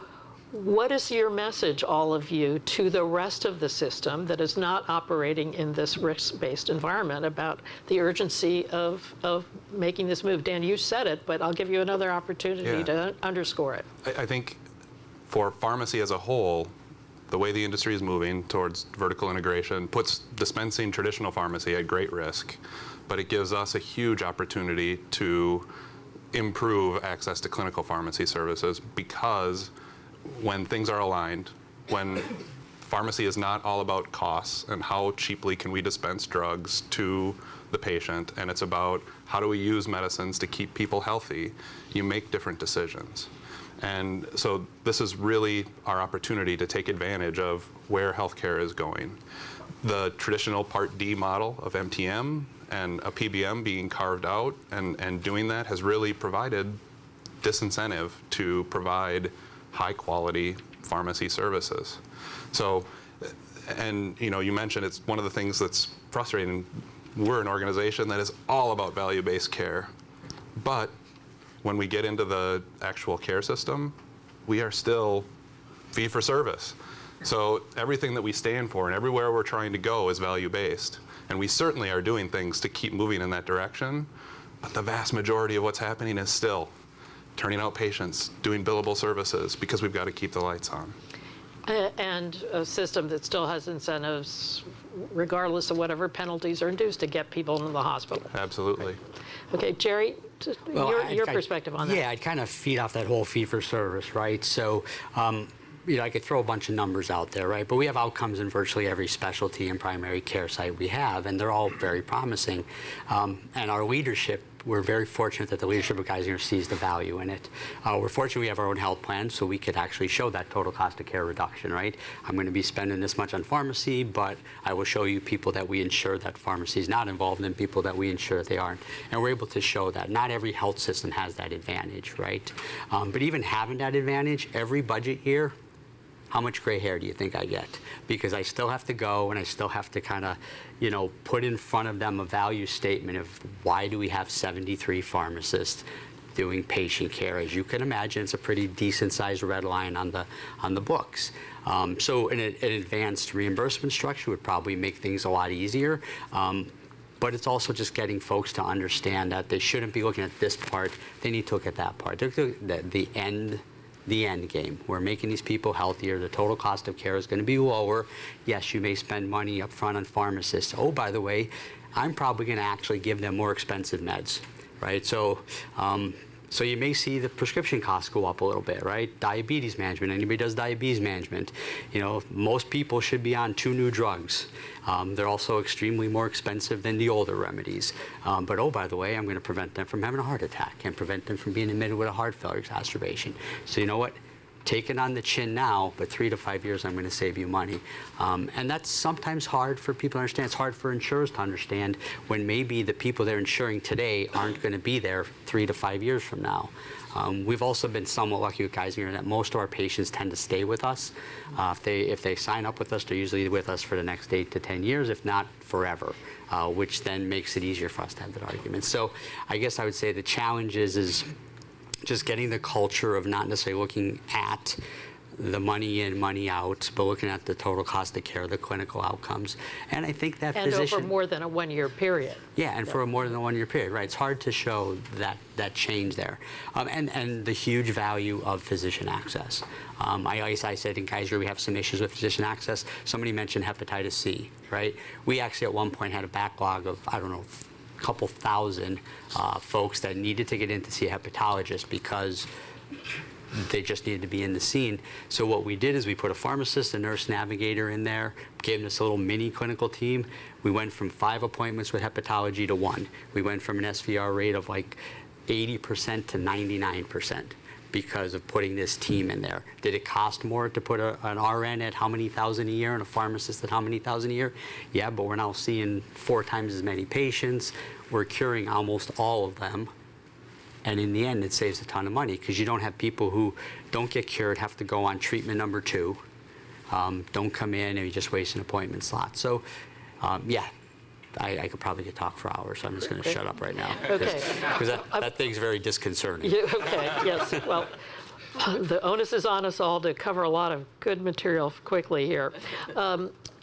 what is your message, all of you, to the rest of the system that is not operating in this risk-based environment about the urgency of making this move? Dan, you said it, but I'll give you another opportunity to underscore it. I think for pharmacy as a whole, the way the industry is moving towards vertical integration puts dispensing traditional pharmacy at great risk, but it gives us a huge opportunity to improve access to clinical pharmacy services, because when things are aligned, when pharmacy is not all about costs and how cheaply can we dispense drugs to the patient, and it's about how do we use medicines to keep people healthy, you make different decisions. And so this is really our opportunity to take advantage of where healthcare is going. The traditional Part D model of MTM and a PBM being carved out and doing that has really provided disincentive to provide high quality pharmacy services. So, and you mentioned it's one of the things that's frustrating. We're an organization that is all about value-based care, but when we get into the actual care system, we are still fee-for-service. So everything that we stand for and everywhere we're trying to go is value-based. And we certainly are doing things to keep moving in that direction, but the vast majority of what's happening is still turning out patients, doing billable services, because we've got to keep the lights on. And a system that still has incentives, regardless of whatever penalties are induced, to get people into the hospital. Absolutely. Okay, Jerry, your perspective on that. Yeah, I'd kind of feed off that whole fee-for-service, right? So, I could throw a bunch of numbers out there, right? But we have outcomes in virtually every specialty and primary care site we have, and they're all very promising. And our leadership, we're very fortunate that the leadership of Geisinger sees the value in it. We're fortunate we have our own health plan, so we could actually show that total cost of care reduction, right? I'm going to be spending this much on pharmacy, but I will show you people that we ensure that pharmacy is not involved in, people that we ensure they aren't. And we're able to show that. Not every health system has that advantage, right? But even having that advantage, every budget year, how much gray hair do you think I get? Because I still have to go and I still have to kind of, put in front of them a value statement of why do we have 73 pharmacists doing patient care? As you can imagine, it's a pretty decent sized red line on the books. So an advanced reimbursement structure would probably make things a lot easier. But it's also just getting folks to understand that they shouldn't be looking at this part, they need to look at that part. The end game. We're making these people healthier. The total cost of care is going to be lower. Yes, you may spend money up front on pharmacists. Oh, by the way, I'm probably going to actually give them more expensive meds, right? So, so you may see the prescription costs go up a little bit, right? Diabetes management. Anybody does diabetes management, most people should be on 2 new drugs. They're also extremely more expensive than the older remedies. But oh, by the way, I'm going to prevent them from having a heart attack and prevent them from being admitted with a heart failure exacerbation. So you know what? Take it on the chin now, but 3 to 5 years, I'm going to save you money. And that's sometimes hard for people to understand. It's hard for insurers to understand when maybe the people they're insuring today aren't going to be there 3 to 5 years from now. We've also been somewhat lucky with Geisinger that most of our patients tend to stay with us. If they sign up with us, they're usually with us for the next 8 to 10 years, if not forever, which then makes it easier for us to have that argument. So I guess I would say the challenge is just getting the culture of not necessarily looking at the money in, money out, but looking at the total cost of care, the clinical outcomes. And I think that And physician... over more than a one-year period. Yeah, and for a more than a one-year period, right? It's hard to show that change there. And the huge value of physician access. I said in Kaiser we have some issues with physician access. Somebody mentioned hepatitis C, right? We actually at one point had a backlog of, I don't know, a couple thousand folks that needed to get in to see a hepatologist because they just needed to be in the scene. So what we did is we put a pharmacist, a nurse navigator in there, gave them this little mini clinical team. We went from 5 appointments with hepatology to 1. We went from an SVR rate of like 80% to 99% because of putting this team in there. Did it cost more to put an RN at how many thousand a year and a pharmacist at how many thousand a year? Yeah, but we're now seeing 4 times as many patients. We're curing almost all of them. And in the end, it saves a ton of money because you don't have people who don't get cured, have to go on treatment number 2, don't come in, and you just waste an appointment slot. So, yeah, I could probably talk for hours, so I'm just going to shut up right now. Okay. Because that thing's very disconcerting. Yeah, okay, yes. Well, the onus is on us all to cover a lot of good material quickly here.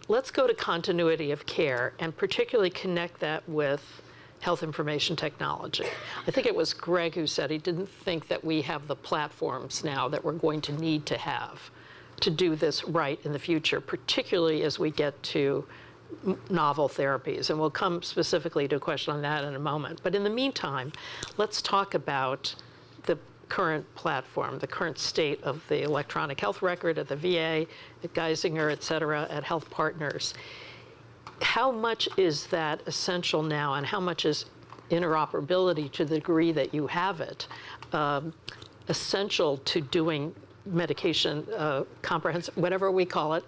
Let's go to continuity of care and particularly connect that with health information technology. I think it was Greg who said he didn't think that we have the platforms now that we're going to need to have to do this right in the future, particularly as we get to novel therapies. And we'll come specifically to a question on that in a moment. But in the meantime, let's talk about the current platform, the current state of the electronic health record at the VA, at Geisinger, et cetera, at Health Partners. How much is that essential now, and how much is interoperability, to the degree that you have it, essential to doing medication comprehensive, whatever we call it,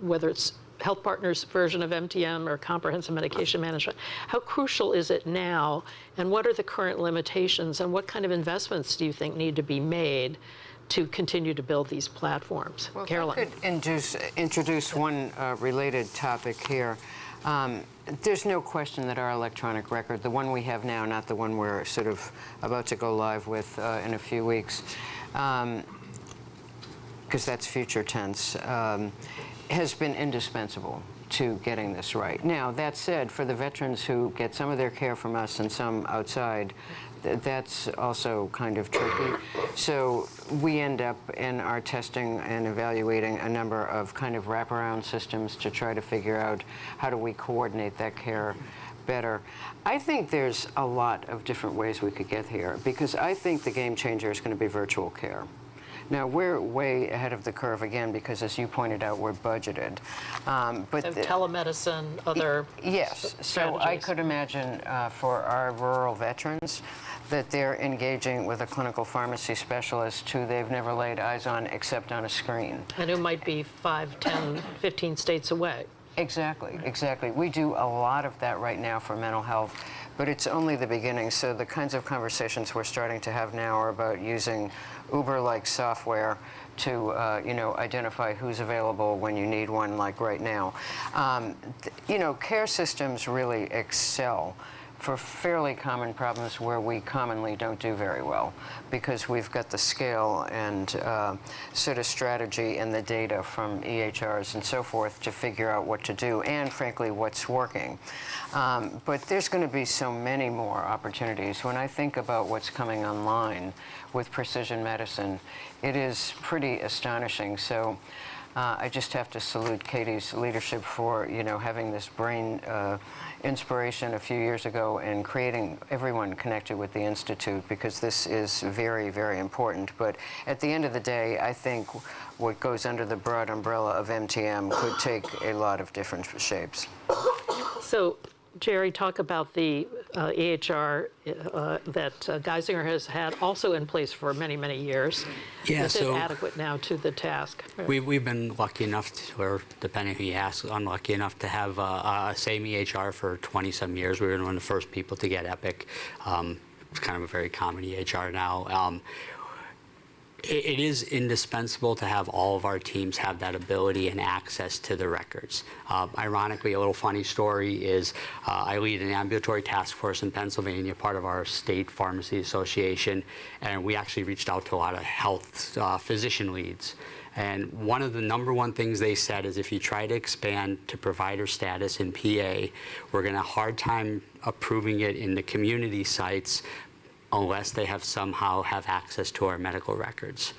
whether it's Health Partners' version of MTM or comprehensive medication management? How crucial is it now, and what are the current limitations, and what kind of investments do you think need to be made to continue to build these platforms? Well, Caroline. if I could introduce one related topic here. There's no question that our electronic record, the one we have now, not the one we're sort of about to go live with in a few weeks, because that's future tense, has been indispensable to getting this right. Now, that said, for the veterans who get some of their care from us and some outside, that's also kind of tricky. So we end up in our testing and evaluating a number of kind of wraparound systems to try to figure out how do we coordinate that care better. I think there's a lot of different ways we could get here, because I think the game changer is going to be virtual care. Now, we're way ahead of the curve again because, as you pointed out, we're budgeted. But So telemedicine, other yes. So strategies. I could imagine for our rural veterans that they're engaging with a clinical pharmacy specialist who they've never laid eyes on except on a screen. And who might be 5, 10, 15 states away. Exactly, exactly. We do a lot of that right now for mental health, but it's only the beginning. So the kinds of conversations we're starting to have now are about using Uber-like software to identify who's available when you need one, like right now. Care systems really excel for fairly common problems where we commonly don't do very well, because we've got the scale and sort of strategy and the data from EHRs and so forth to figure out what to do and, frankly, what's working. But there's going to be so many more opportunities. When I think about what's coming online with precision medicine, it is pretty astonishing. So I just have to salute Katie's leadership for, having this brain inspiration a few years ago and creating everyone connected with the Institute, because this is very, very important. But at the end of the day, I think what goes under the broad umbrella of MTM could take a lot of different shapes. So, Jerry, talk about the EHR that Geisinger has had also in place for many, many years. Yeah, Is it adequate now to the task? We've been lucky enough to, or depending who you ask, unlucky enough to have same EHR for 20-some years. We were one of the first people to get Epic. It's kind of a very common EHR now. It is indispensable to have all of our teams have that ability and access to the records. Ironically, a little funny story is I lead an ambulatory task force in Pennsylvania, part of our state pharmacy association, and we actually reached out to a lot of health physician leads. And one of the number one things they said is if you try to expand to provider status in PA, we're going to have a hard time approving it in the community sites unless they somehow have access to our medical records.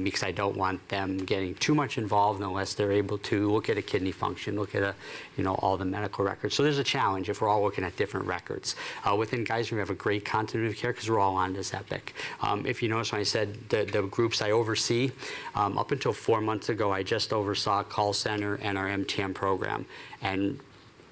Because I don't want them getting too much involved unless they're able to look at a kidney function, look at all the medical records. So there's a challenge if we're all looking at different records. Within Geisinger, we have a great continuity of care because we're all on this Epic. If you notice when I said the groups I oversee, up until 4 months ago, I just oversaw call center and our MTM program. And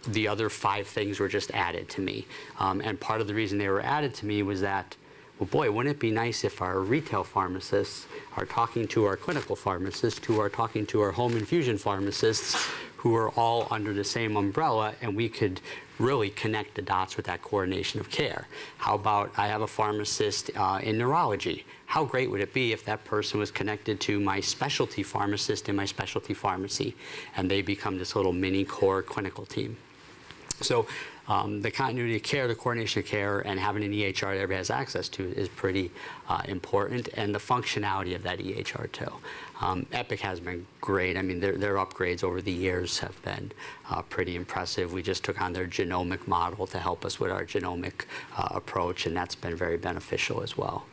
the other 5 things were just added to me. And part of the reason they were added to me was that, well, boy, wouldn't it be nice if our retail pharmacists are talking to our clinical pharmacists, who are talking to our home infusion pharmacists, who are all under the same umbrella, and we could really connect the dots with that coordination of care. How about I have a pharmacist in neurology? How great would it be if that person was connected to my specialty pharmacist in my specialty pharmacy, and they become this little mini core clinical team? So the continuity of care, the coordination of care, and having an EHR that everybody has access to is pretty important, and the functionality of that EHR too. Epic has been great. I mean, their upgrades over the years have been pretty impressive. We just took on their genomic model to help us with our genomic approach, and that's been very beneficial as well.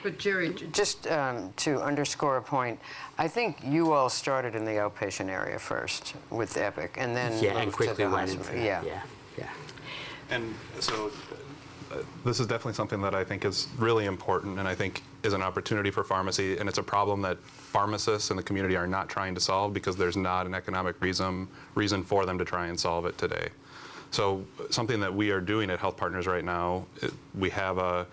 But Jerry, just to underscore a point, I think you all started in the outpatient area first with Epic, and then and quickly went into that. Yeah. And so this is definitely something that I think is really important, and I think is an opportunity for pharmacy, and it's a problem that pharmacists in the community are not trying to solve because there's not an economic reason for them to try and solve it today. So something that we are doing at Health Partners right now, we have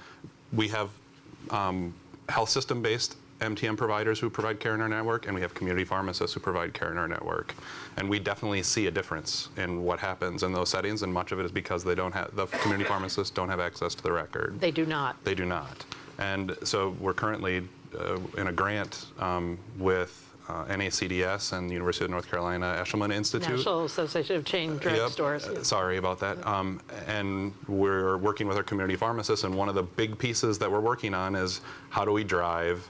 health system-based MTM providers who provide care in our network, and we have community pharmacists who provide care in our network. And we definitely see a difference in what happens in those settings, and much of it is because the community pharmacists don't have access to the record. They do not. They do not. And so we're currently in a grant with NACDS and the University of North Carolina Eshelman Institute. National Association of Chain Drug Stores. Sorry about that. And we're working with our community pharmacists, and one of the big pieces that we're working on is how do we drive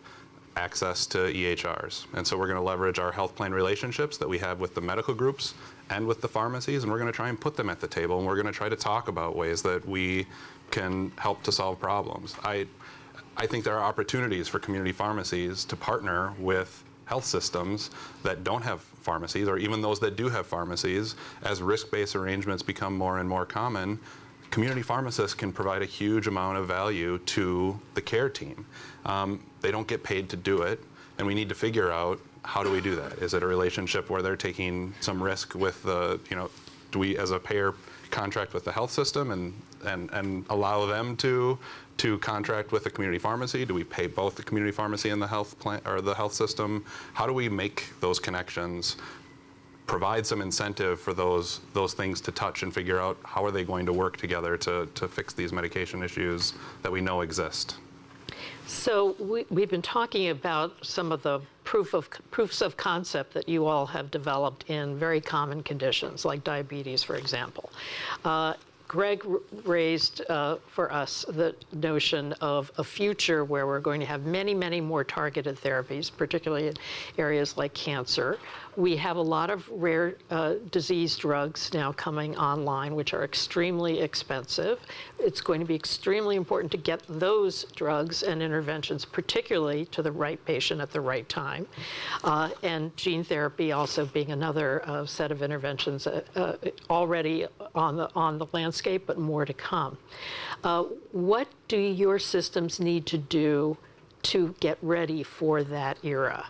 access to EHRs. And so we're going to leverage our health plan relationships that we have with the medical groups and with the pharmacies, and we're going to try and put them at the table, and we're going to try to talk about ways that we can help to solve problems. I think there are opportunities for community pharmacies to partner with health systems that don't have pharmacies, or even those that do have pharmacies. As risk-based arrangements become more and more common, community pharmacists can provide a huge amount of value to the care team. They don't get paid to do it, and we need to figure out how do we do that. Is it a relationship where they're taking some risk with the, do we as a payer contract with the health system and allow them to contract with the community pharmacy? Do we pay both the community pharmacy and the health plan or the health system? How do we make those connections? Provide some incentive for those things to touch and figure out how are they going to work together to fix these medication issues that we know exist. So we've been talking about some of the proofs of concept that you all have developed in very common conditions, like diabetes, for example. Greg raised for us the notion of a future where we're going to have many, many more targeted therapies, particularly in areas like cancer. We have a lot of rare disease drugs now coming online, which are extremely expensive. It's going to be extremely important to get those drugs and interventions, particularly to the right patient at the right time. And gene therapy also being another set of interventions already on the landscape, but more to come. What do your systems need to do to get ready for that era?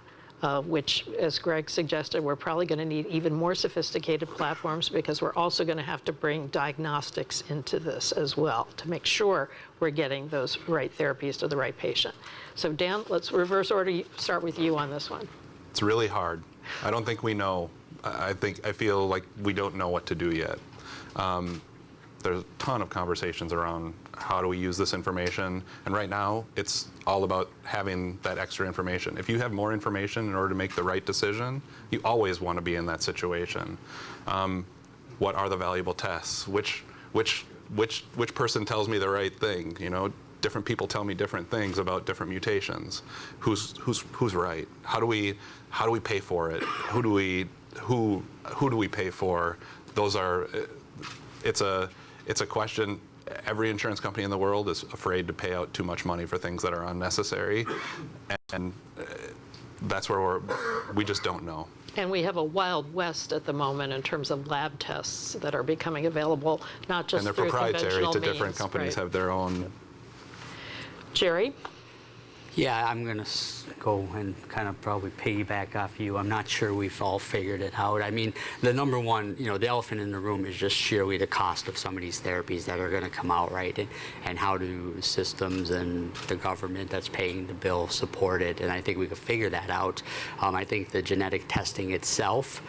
Which, as Greg suggested, we're probably going to need even more sophisticated platforms because we're also going to have to bring diagnostics into this as well to make sure we're getting those right therapies to the right patient. So Dan, let's reverse order, start with you on this one. It's really hard. I don't think we know. I feel like we don't know what to do yet. there's a ton of conversations around how do we use this information, and right now it's all about having that extra information. If you have more information in order to make the right decision, you always want to be in that situation. What are the valuable tests? Which person tells me the right thing? You know, different people tell me different things about different mutations. Who's right? How do we pay for it? Who do we pay for? Those are. It's a question. Every insurance company in the world is afraid to pay out too much money for things that are unnecessary, and that's where we just don't know. And we have a wild west at the moment in terms of lab tests that are becoming available, not just through conventional means. And they're proprietary to different companies, right. have their own. Jerry? Yeah, I'm going to go and kind of probably piggyback off you. I'm not sure we've all figured it out. I mean, the number one, the elephant in the room is just sheerly the cost of some of these therapies that are going to come out, right? And how do systems and the government that's paying the bill support it? And I think we could figure that out. I think the genetic testing itself,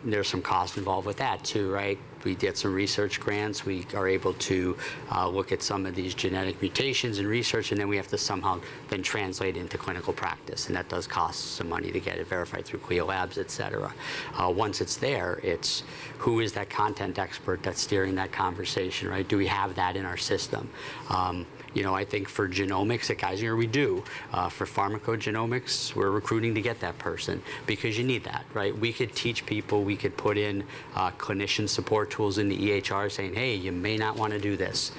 there's some cost involved with that too, right? We get some research grants. We are able to look at some of these genetic mutations and research, and then we have to somehow then translate into clinical practice, and that does cost some money to get it verified through CLIA labs, et cetera. Once it's there, it's who is that content expert that's steering that conversation, right? Do we have that in our system? I think for genomics at Geisinger, we do. For pharmacogenomics, we're recruiting to get that person because you need that, right? We could teach people, we could put in clinician support tools in the EHR saying, hey, you may not want to do this.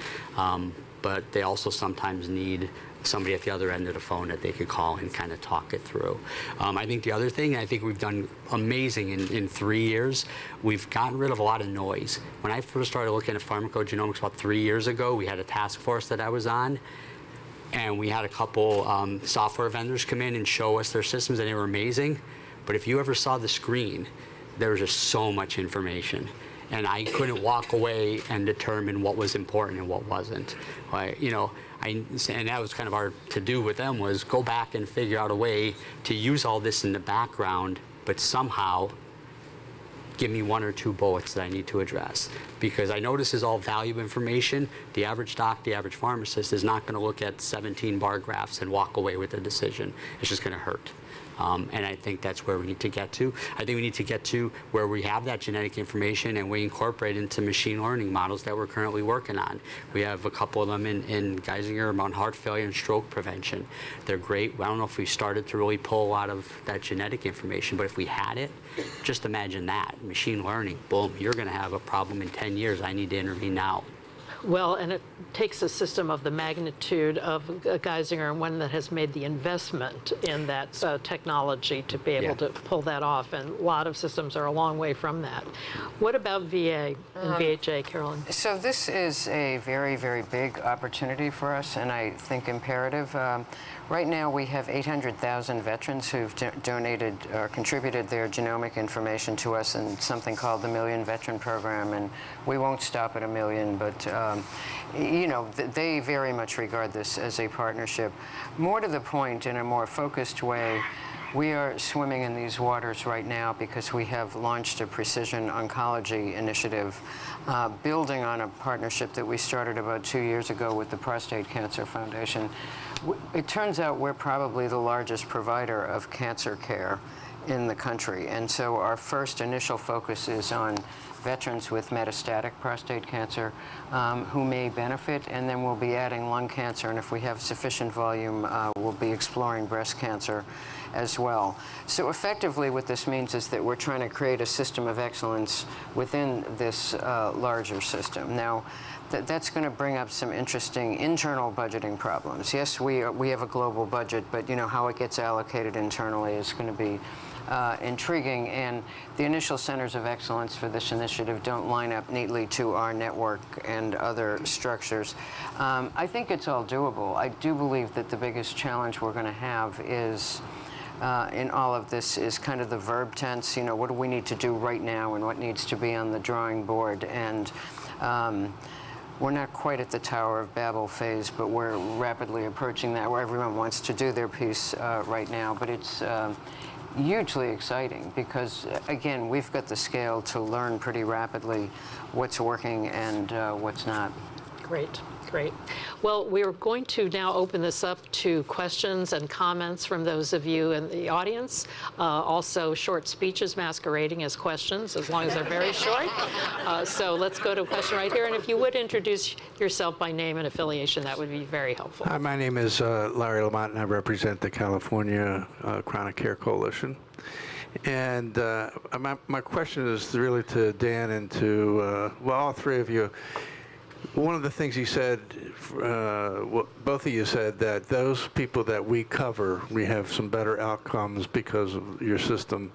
But they also sometimes need somebody at the other end of the phone that they could call and kind of talk it through. I think the other thing, I think we've done amazing in 3 years, we've gotten rid of a lot of noise. When I first started looking at pharmacogenomics about 3 years ago, we had a task force that I was on, and we had a couple software vendors come in and show us their systems, and they were amazing. But if you ever saw the screen, there was just so much information. And I couldn't walk away and determine what was important and what wasn't. And that was kind of our to-do with them, was go back and figure out a way to use all this in the background, but somehow give me 1 or 2 bullets that I need to address. Because I know this is all valuable information. The average doc, the average pharmacist is not going to look at 17 bar graphs and walk away with a decision. It's just going to hurt. And I think that's where we need to get to. I think we need to get to where we have that genetic information and we incorporate into machine learning models that we're currently working on. We have a couple of them in Geisinger around heart failure and stroke prevention. They're great. I don't know if we started to really pull a lot of that genetic information, but if we had it, just imagine that. Machine learning, boom, you're going to have a problem in 10 years. I need to intervene now. Well, and it takes a system of the magnitude of Geisinger and one that has made the investment in that technology to be able to pull that off. And a lot of systems are a long way from that. What about VA and VHA, Carolyn? So this is a very, very big opportunity for us, and I think imperative. Right now, we have 800,000 veterans who've donated or contributed their genomic information to us in something called the Million Veteran Program, and we won't stop at 1 million, but they very much regard this as a partnership. More to the point, in a more focused way, we are swimming in these waters right now because we have launched a precision oncology initiative, building on a partnership that we started about 2 years ago with the Prostate Cancer Foundation. It turns out we're probably the largest provider of cancer care in the country, and so our first initial focus is on veterans with metastatic prostate cancer who may benefit, and then we'll be adding lung cancer, and if we have sufficient volume, we'll be exploring breast cancer as well. So effectively what this means is that we're trying to create a system of excellence within this larger system. Now, that's going to bring up some interesting internal budgeting problems. Yes, we have a global budget, but how it gets allocated internally is going to be intriguing, and the initial centers of excellence for this initiative don't line up neatly to our network and other structures. I think it's all doable. I do believe that the biggest challenge we're going to have is in all of this is kind of the verb tense. What do we need to do right now and what needs to be on the drawing board? And we're not quite at the Tower of Babel phase, but we're rapidly approaching that, where everyone wants to do their piece right now. But hugely exciting because, again, we've got the scale to learn pretty rapidly what's working and what's not. Great, great. Well, we're going to now open this up to questions and comments from those of you in the audience. Also, short speeches masquerading as questions, as long as they're very short. So let's go to a question right here. And if you would introduce yourself by name and affiliation, that would be very helpful. Hi, my name is Larry Lamont, and I represent the California Chronic Care Coalition. And my question is really to Dan and to, well, all three of you. One of the things you said, both of you said, that those people that we cover, we have some better outcomes because of your system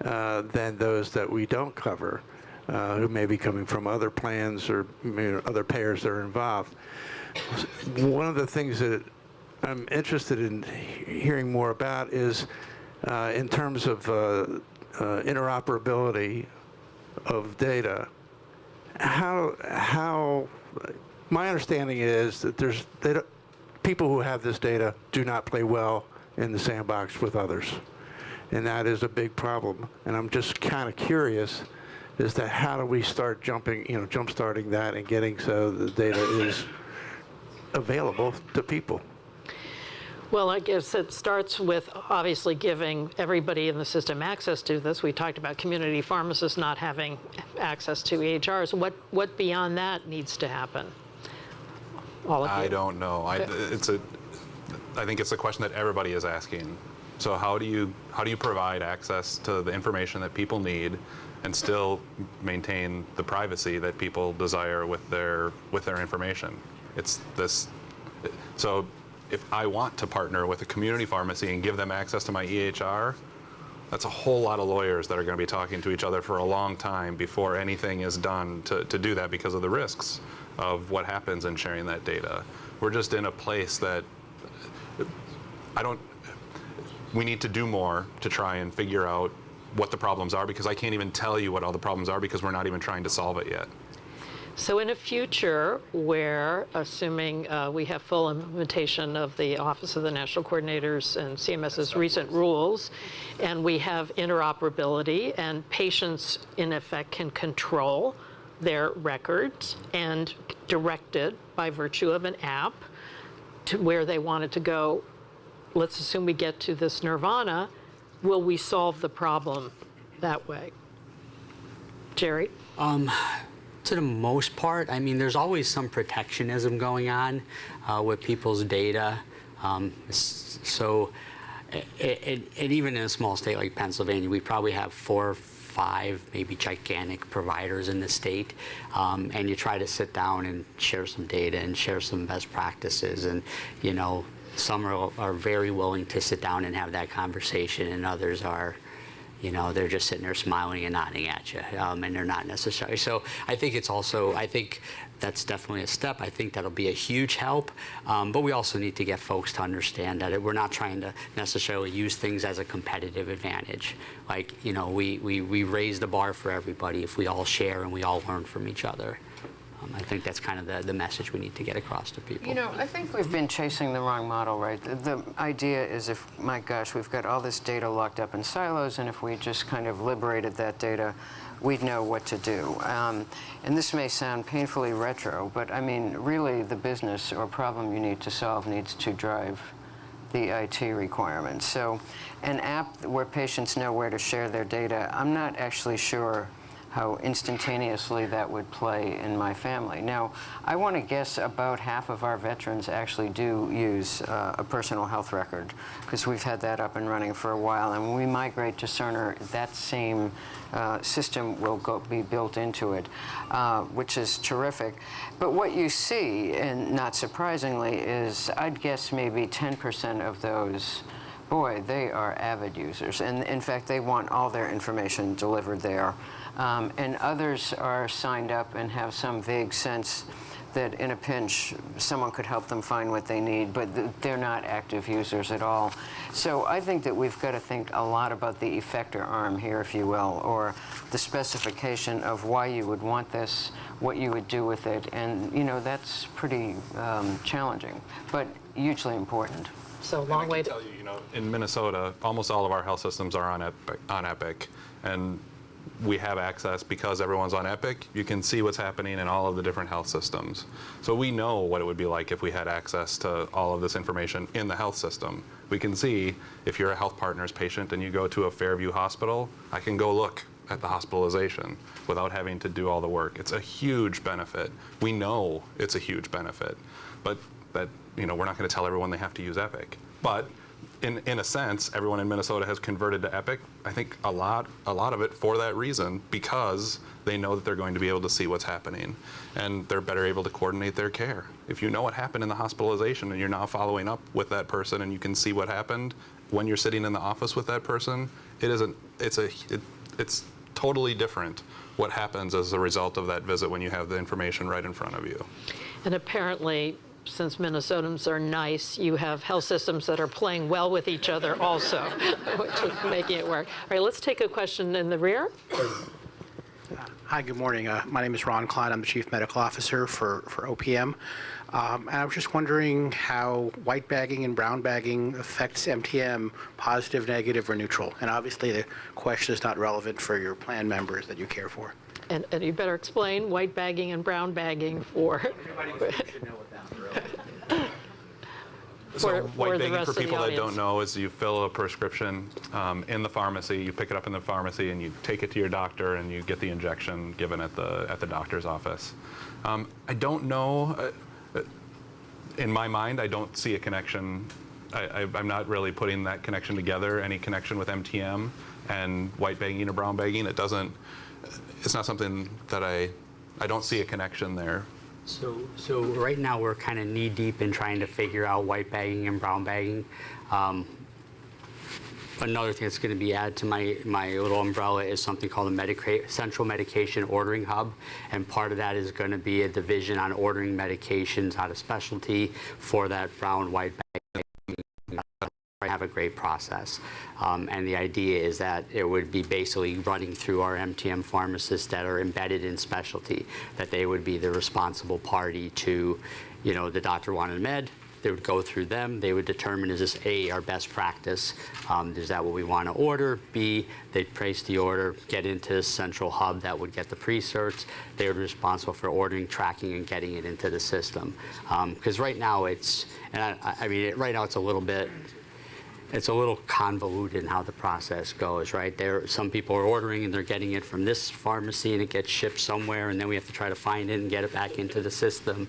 than those that we don't cover, who may be coming from other plans or other payers that are involved. One of the things that I'm interested in hearing more about is in terms of interoperability of data. How my understanding is that people who have this data do not play well in the sandbox with others, and that is a big problem. And I'm just kind of curious as to how do we start jump-starting that and getting so the data is available to people. Well, I guess it starts with obviously giving everybody in the system access to this. We talked about community pharmacists not having access to EHRs. What beyond that needs to happen? All of you. I don't know. I think it's a question that everybody is asking. So how do you provide access to the information that people need and still maintain the privacy that people desire with their information? It's this. So if I want to partner with a community pharmacy and give them access to my EHR, that's a whole lot of lawyers that are going to be talking to each other for a long time before anything is done to do that because of the risks of what happens in sharing that data. We're just in a place that we need to do more to try and figure out what the problems are, because I can't even tell you what all the problems are because we're not even trying to solve it yet. So in a future where, assuming we have full implementation of the Office of the National Coordinators and CMS's recent rules, and we have interoperability, and patients, in effect, can control their records and directed by virtue of an app to where they want it to go, let's assume we get to this nirvana, will we solve the problem that way? Jerry? To the most part, I mean, there's always some protectionism going on with people's data. So, and even in a small state like Pennsylvania, we probably have 4 or 5 maybe gigantic providers in the state, and you try to sit down and share some data and share some best practices, and some are very willing to sit down and have that conversation, and others are, they're just sitting there smiling and nodding at you, and they're not necessarily. So I think I think that's definitely a step. I think that'll be a huge help. But we also need to get folks to understand that we're not trying to necessarily use things as a competitive advantage. Like, we raise the bar for everybody if we all share and we all learn from each other. I think that's kind of the message we need to get across to people. I think we've been chasing the wrong model, right? The idea is, my gosh, we've got all this data locked up in silos, and if we just kind of liberated that data, we'd know what to do. And this may sound painfully retro, but I mean, really, the business or problem you need to solve needs to drive the IT requirements. So an app where patients know where to share their data, I'm not actually sure how instantaneously that would play in my family. Now, I want to guess about half of our veterans actually do use a personal health record, because we've had that up and running for a while. And when we migrate to Cerner, that same system will be built into it, which is terrific. But what you see, and not surprisingly, is I'd guess maybe 10% of those, boy, they are avid users. And in fact, they want all their information delivered there. And others are signed up and have some vague sense that in a pinch, someone could help them find what they need, but they're not active users at all. So I think that we've got to think a lot about the effector arm here, if you will, or the specification of why you would want this, what you would do with it, and that's pretty challenging, but hugely important. So long way to... tell you, in Minnesota, almost all of our health systems are on Epic, and we have access because everyone's on Epic. You can see what's happening in all of the different health systems. So we know what it would be like if we had access to all of this information in the health system. We can see if you're a Health Partners patient and you go to a Fairview hospital, I can go look at the hospitalization without having to do all the work. It's a huge benefit. We know it's a huge benefit, but that, we're not going to tell everyone they have to use Epic. But in a sense, everyone in Minnesota has converted to Epic. I think a lot of it for that reason, because they know that they're going to be able to see what's happening, and they're better able to coordinate their care. If you know what happened in the hospitalization and you're now following up with that person and you can see what happened when you're sitting in the office with that person, it's totally different what happens as a result of that visit when you have the information right in front of you. And apparently, since Minnesotans are nice, you have health systems that are playing well with each other also, which is making it work. All right, let's take a question in the rear. Hi, good morning. My name is Ron Klein. I'm the Chief Medical Officer for OPM. And I was just wondering how white bagging and brown bagging affects MTM, positive, negative, or neutral. And obviously the question is not relevant for your plan members that you care for. And you better explain white bagging and brown bagging for... Everybody should know what that's So white bagging, for people that don't know, is you fill a prescription in the pharmacy, you pick it up in the pharmacy, and you take it to your doctor, and you get the injection given at the doctor's office. I don't know. In my mind, I don't see a connection. I'm not really putting that connection together, any connection with MTM and white bagging or brown bagging. It's not something that I don't see a connection there. So right now we're kind of knee deep in trying to figure out white bagging and brown bagging. Another thing that's going to be added to my little umbrella is something called a central medication ordering hub, and part of that is going to be a division on ordering medications out of specialty for that brown white bagging. Have a great process, and the idea is that it would be basically running through our MTM pharmacists that are embedded in specialty, that they would be the responsible party to, the doctor wanted a med, they would go through them, they would determine, is this A, our best practice, is that what we want to order, B, they'd place the order, get into this central hub that would get the pre-certs, they would be responsible for ordering, tracking, and getting it into the system. Because right now right now it's a little bit, it's a little convoluted in how the process goes, right? Some people are ordering and they're getting it from this pharmacy and it gets shipped somewhere, and then we have to try to find it and get it back into the system.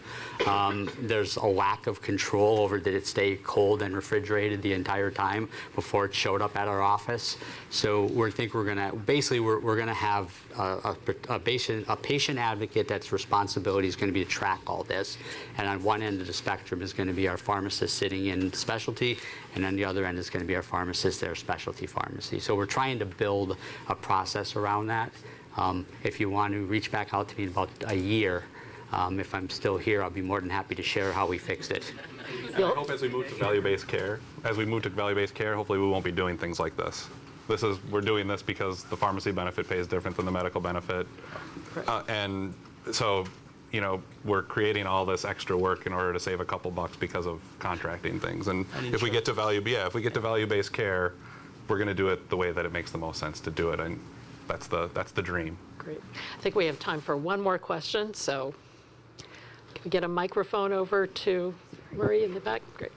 There's a lack of control over did it stay cold and refrigerated the entire time before it showed up at our office. So we're gonna have a patient advocate that's responsibility is going to be to track all this, and on one end of the spectrum is going to be our pharmacist sitting in specialty, and on the other end is going to be our pharmacist at our specialty pharmacy. So we're trying to build a process around that. If you want to reach back out to me in about a year, if I'm still here, I'll be more than happy to share how we fixed it. I hope as we move to value-based care, hopefully we won't be doing things like this. We're doing this because the pharmacy benefit pays different than the medical benefit. And so, we're creating all this extra work in order to save a couple bucks because of contracting things. And if we get to value-based care, we're going to do it the way that it makes the most sense to do it. And that's the dream. Great. I think we have time for one more question. So can we get a microphone over to Marie in the back? Great.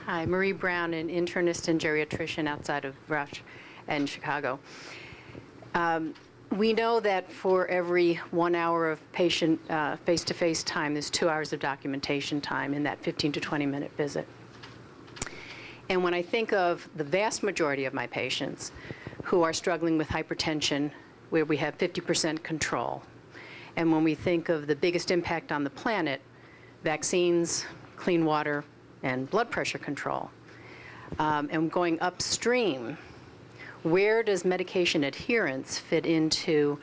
Hi, Marie Brown, an internist and geriatrician outside of Rush and Chicago. We know that for every 1 hour of patient face-to-face time, there's 2 hours of documentation time in that 15 to 20-minute visit. And when I think of the vast majority of my patients who are struggling with hypertension, where we have 50% control, and when we think of the biggest impact on the planet, vaccines, clean water, and blood pressure control, and going upstream, where does medication adherence fit into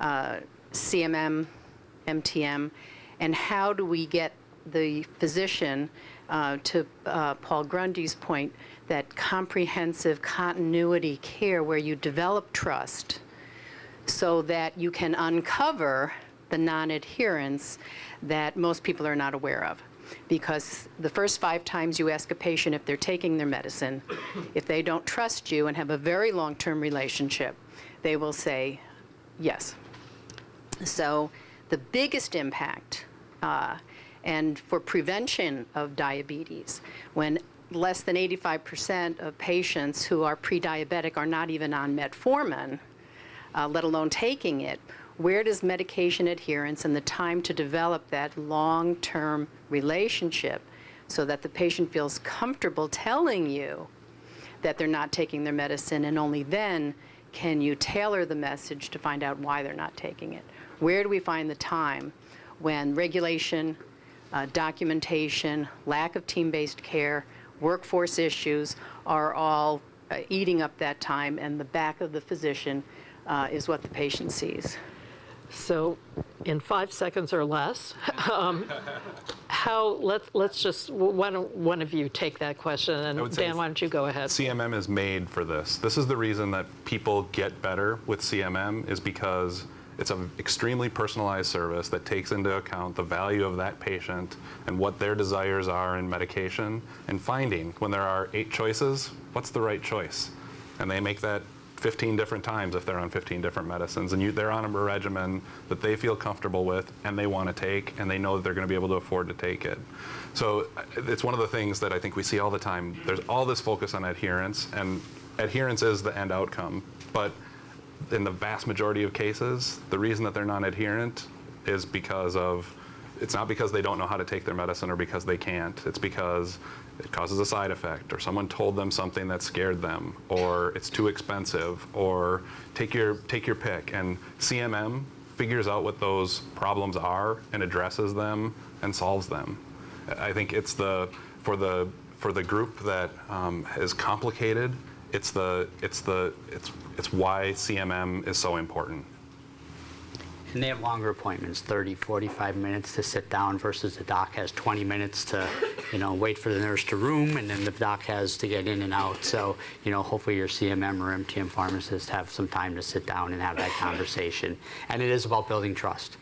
CMM, MTM, and how do we get the physician, to Paul Grundy's point, that comprehensive continuity care where you develop trust so that you can uncover the non-adherence that most people are not aware of? because the first 5 times you ask a patient if they're taking their medicine, if they don't trust you and have a very long-term relationship, they will say yes. So the biggest impact, and for prevention of diabetes, when less than 85% of patients who are pre-diabetic are not even on metformin, let alone taking it, where does medication adherence and the time to develop that long-term relationship so that the patient feels comfortable telling you that they're not taking their medicine, and only then can you tailor the message to find out why they're not taking it? Where do we find the time when regulation, documentation, lack of team-based care, workforce issues are all eating up that time, and the back of the physician is what the patient sees? So in 5 seconds or less, let's just, one of you take that question, and Dan, why don't you go ahead? CMM is made for this. This is the reason that people get better with CMM, is because it's an extremely personalized service that takes into account the value of that patient and what their desires are in medication, and finding, when there are 8 choices, what's the right choice? And they make that 15 different times if they're on 15 different medicines, and they're on a regimen that they feel comfortable with and they want to take, and they know that they're going to be able to afford to take it. So it's one of the things that I think we see all the time. There's all this focus on adherence, and adherence is the end outcome, but in the vast majority of cases, the reason that they're non-adherent is because of, it's not because they don't know how to take their medicine or because they can't. It's because it causes a side effect, or someone told them something that scared them, or it's too expensive, or take your pick. And CMM figures out what those problems are and addresses them and solves them. I think it's for the group that is complicated. It's why CMM is so important. And they have longer appointments, 30, 45 minutes to sit down versus the doc has 20 minutes to, wait for the nurse to room, and then the doc has to get in and out. So, hopefully your CMM or MTM pharmacist have some time to sit down and have that conversation. And it is about building trust.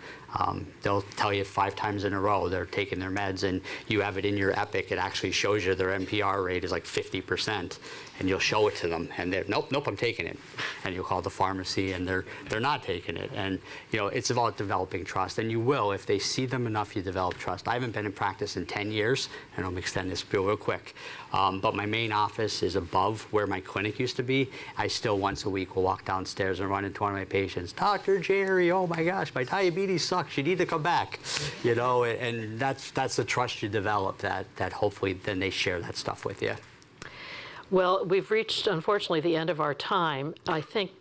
They'll tell you 5 times in a row they're taking their meds, and you have it in your Epic. It actually shows you their NPR rate is like 50%, and you'll show it to them, and they're, nope, I'm taking it. And you'll call the pharmacy, and they're not taking it. And it's about developing trust, and you will. If they see them enough, you develop trust. I haven't been in practice in 10 years, and I'm extend this real quick. But my main office is above where my clinic used to be. I still once a week will walk downstairs and run into one of my patients. Dr. Jerry, oh my gosh, my diabetes sucks. You need to come back. And that's the trust you develop, that hopefully then they share that stuff with you. Well, we've reached, unfortunately, the end of our time. I think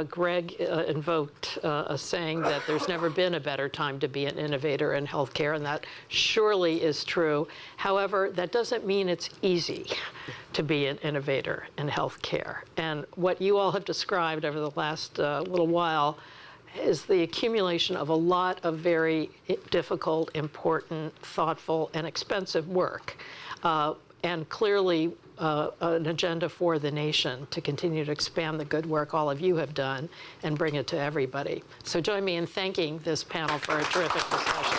Greg invoked a saying that there's never been a better time to be an innovator in healthcare, and that surely is true. However, that doesn't mean it's easy to be an innovator in healthcare. And what you all have described over the last little while is the accumulation of a lot of very difficult, important, thoughtful, and expensive work. And clearly, an agenda for the nation to continue to expand the good work all of you have done and bring it to everybody. So join me in thanking this panel for a terrific discussion.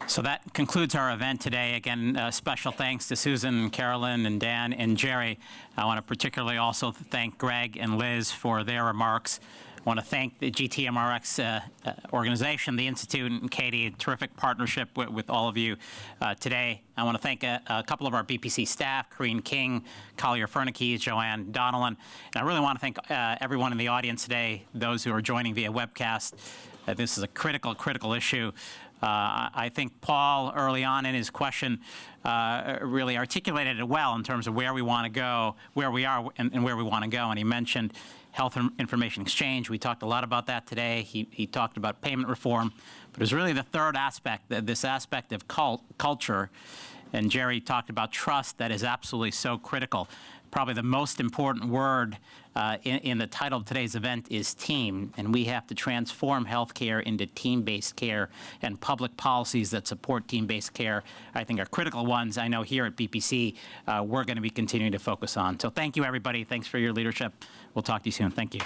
So that concludes our event today. Again, special thanks to Susan, Carolyn, and Dan, and Jerry. I want to particularly also thank Greg and Liz for their remarks. I want to thank the GTMRX organization, the Institute, and Katie, a terrific partnership with all of you today. I want to thank a couple of our BPC staff, Corrine King, Collier Fernikes, Joanne Donnellan. And I really want to thank everyone in the audience today, those who are joining via webcast. This is a critical issue. I think Paul, early on in his question, really articulated it well in terms of where we want to go, where we are, and where we want to go. And he mentioned health information exchange. We talked a lot about that today. He talked about payment reform. But it's really the third aspect, this aspect of culture. And Jerry talked about trust that is absolutely so critical. Probably the most important word in the title of today's event is team, and we have to transform healthcare into team-based care, and public policies that support team-based care, I think, are critical ones. I know here at BPC, we're going to be continuing to focus on. So thank you, everybody. Thanks for your leadership. We'll talk to you soon. Thank you.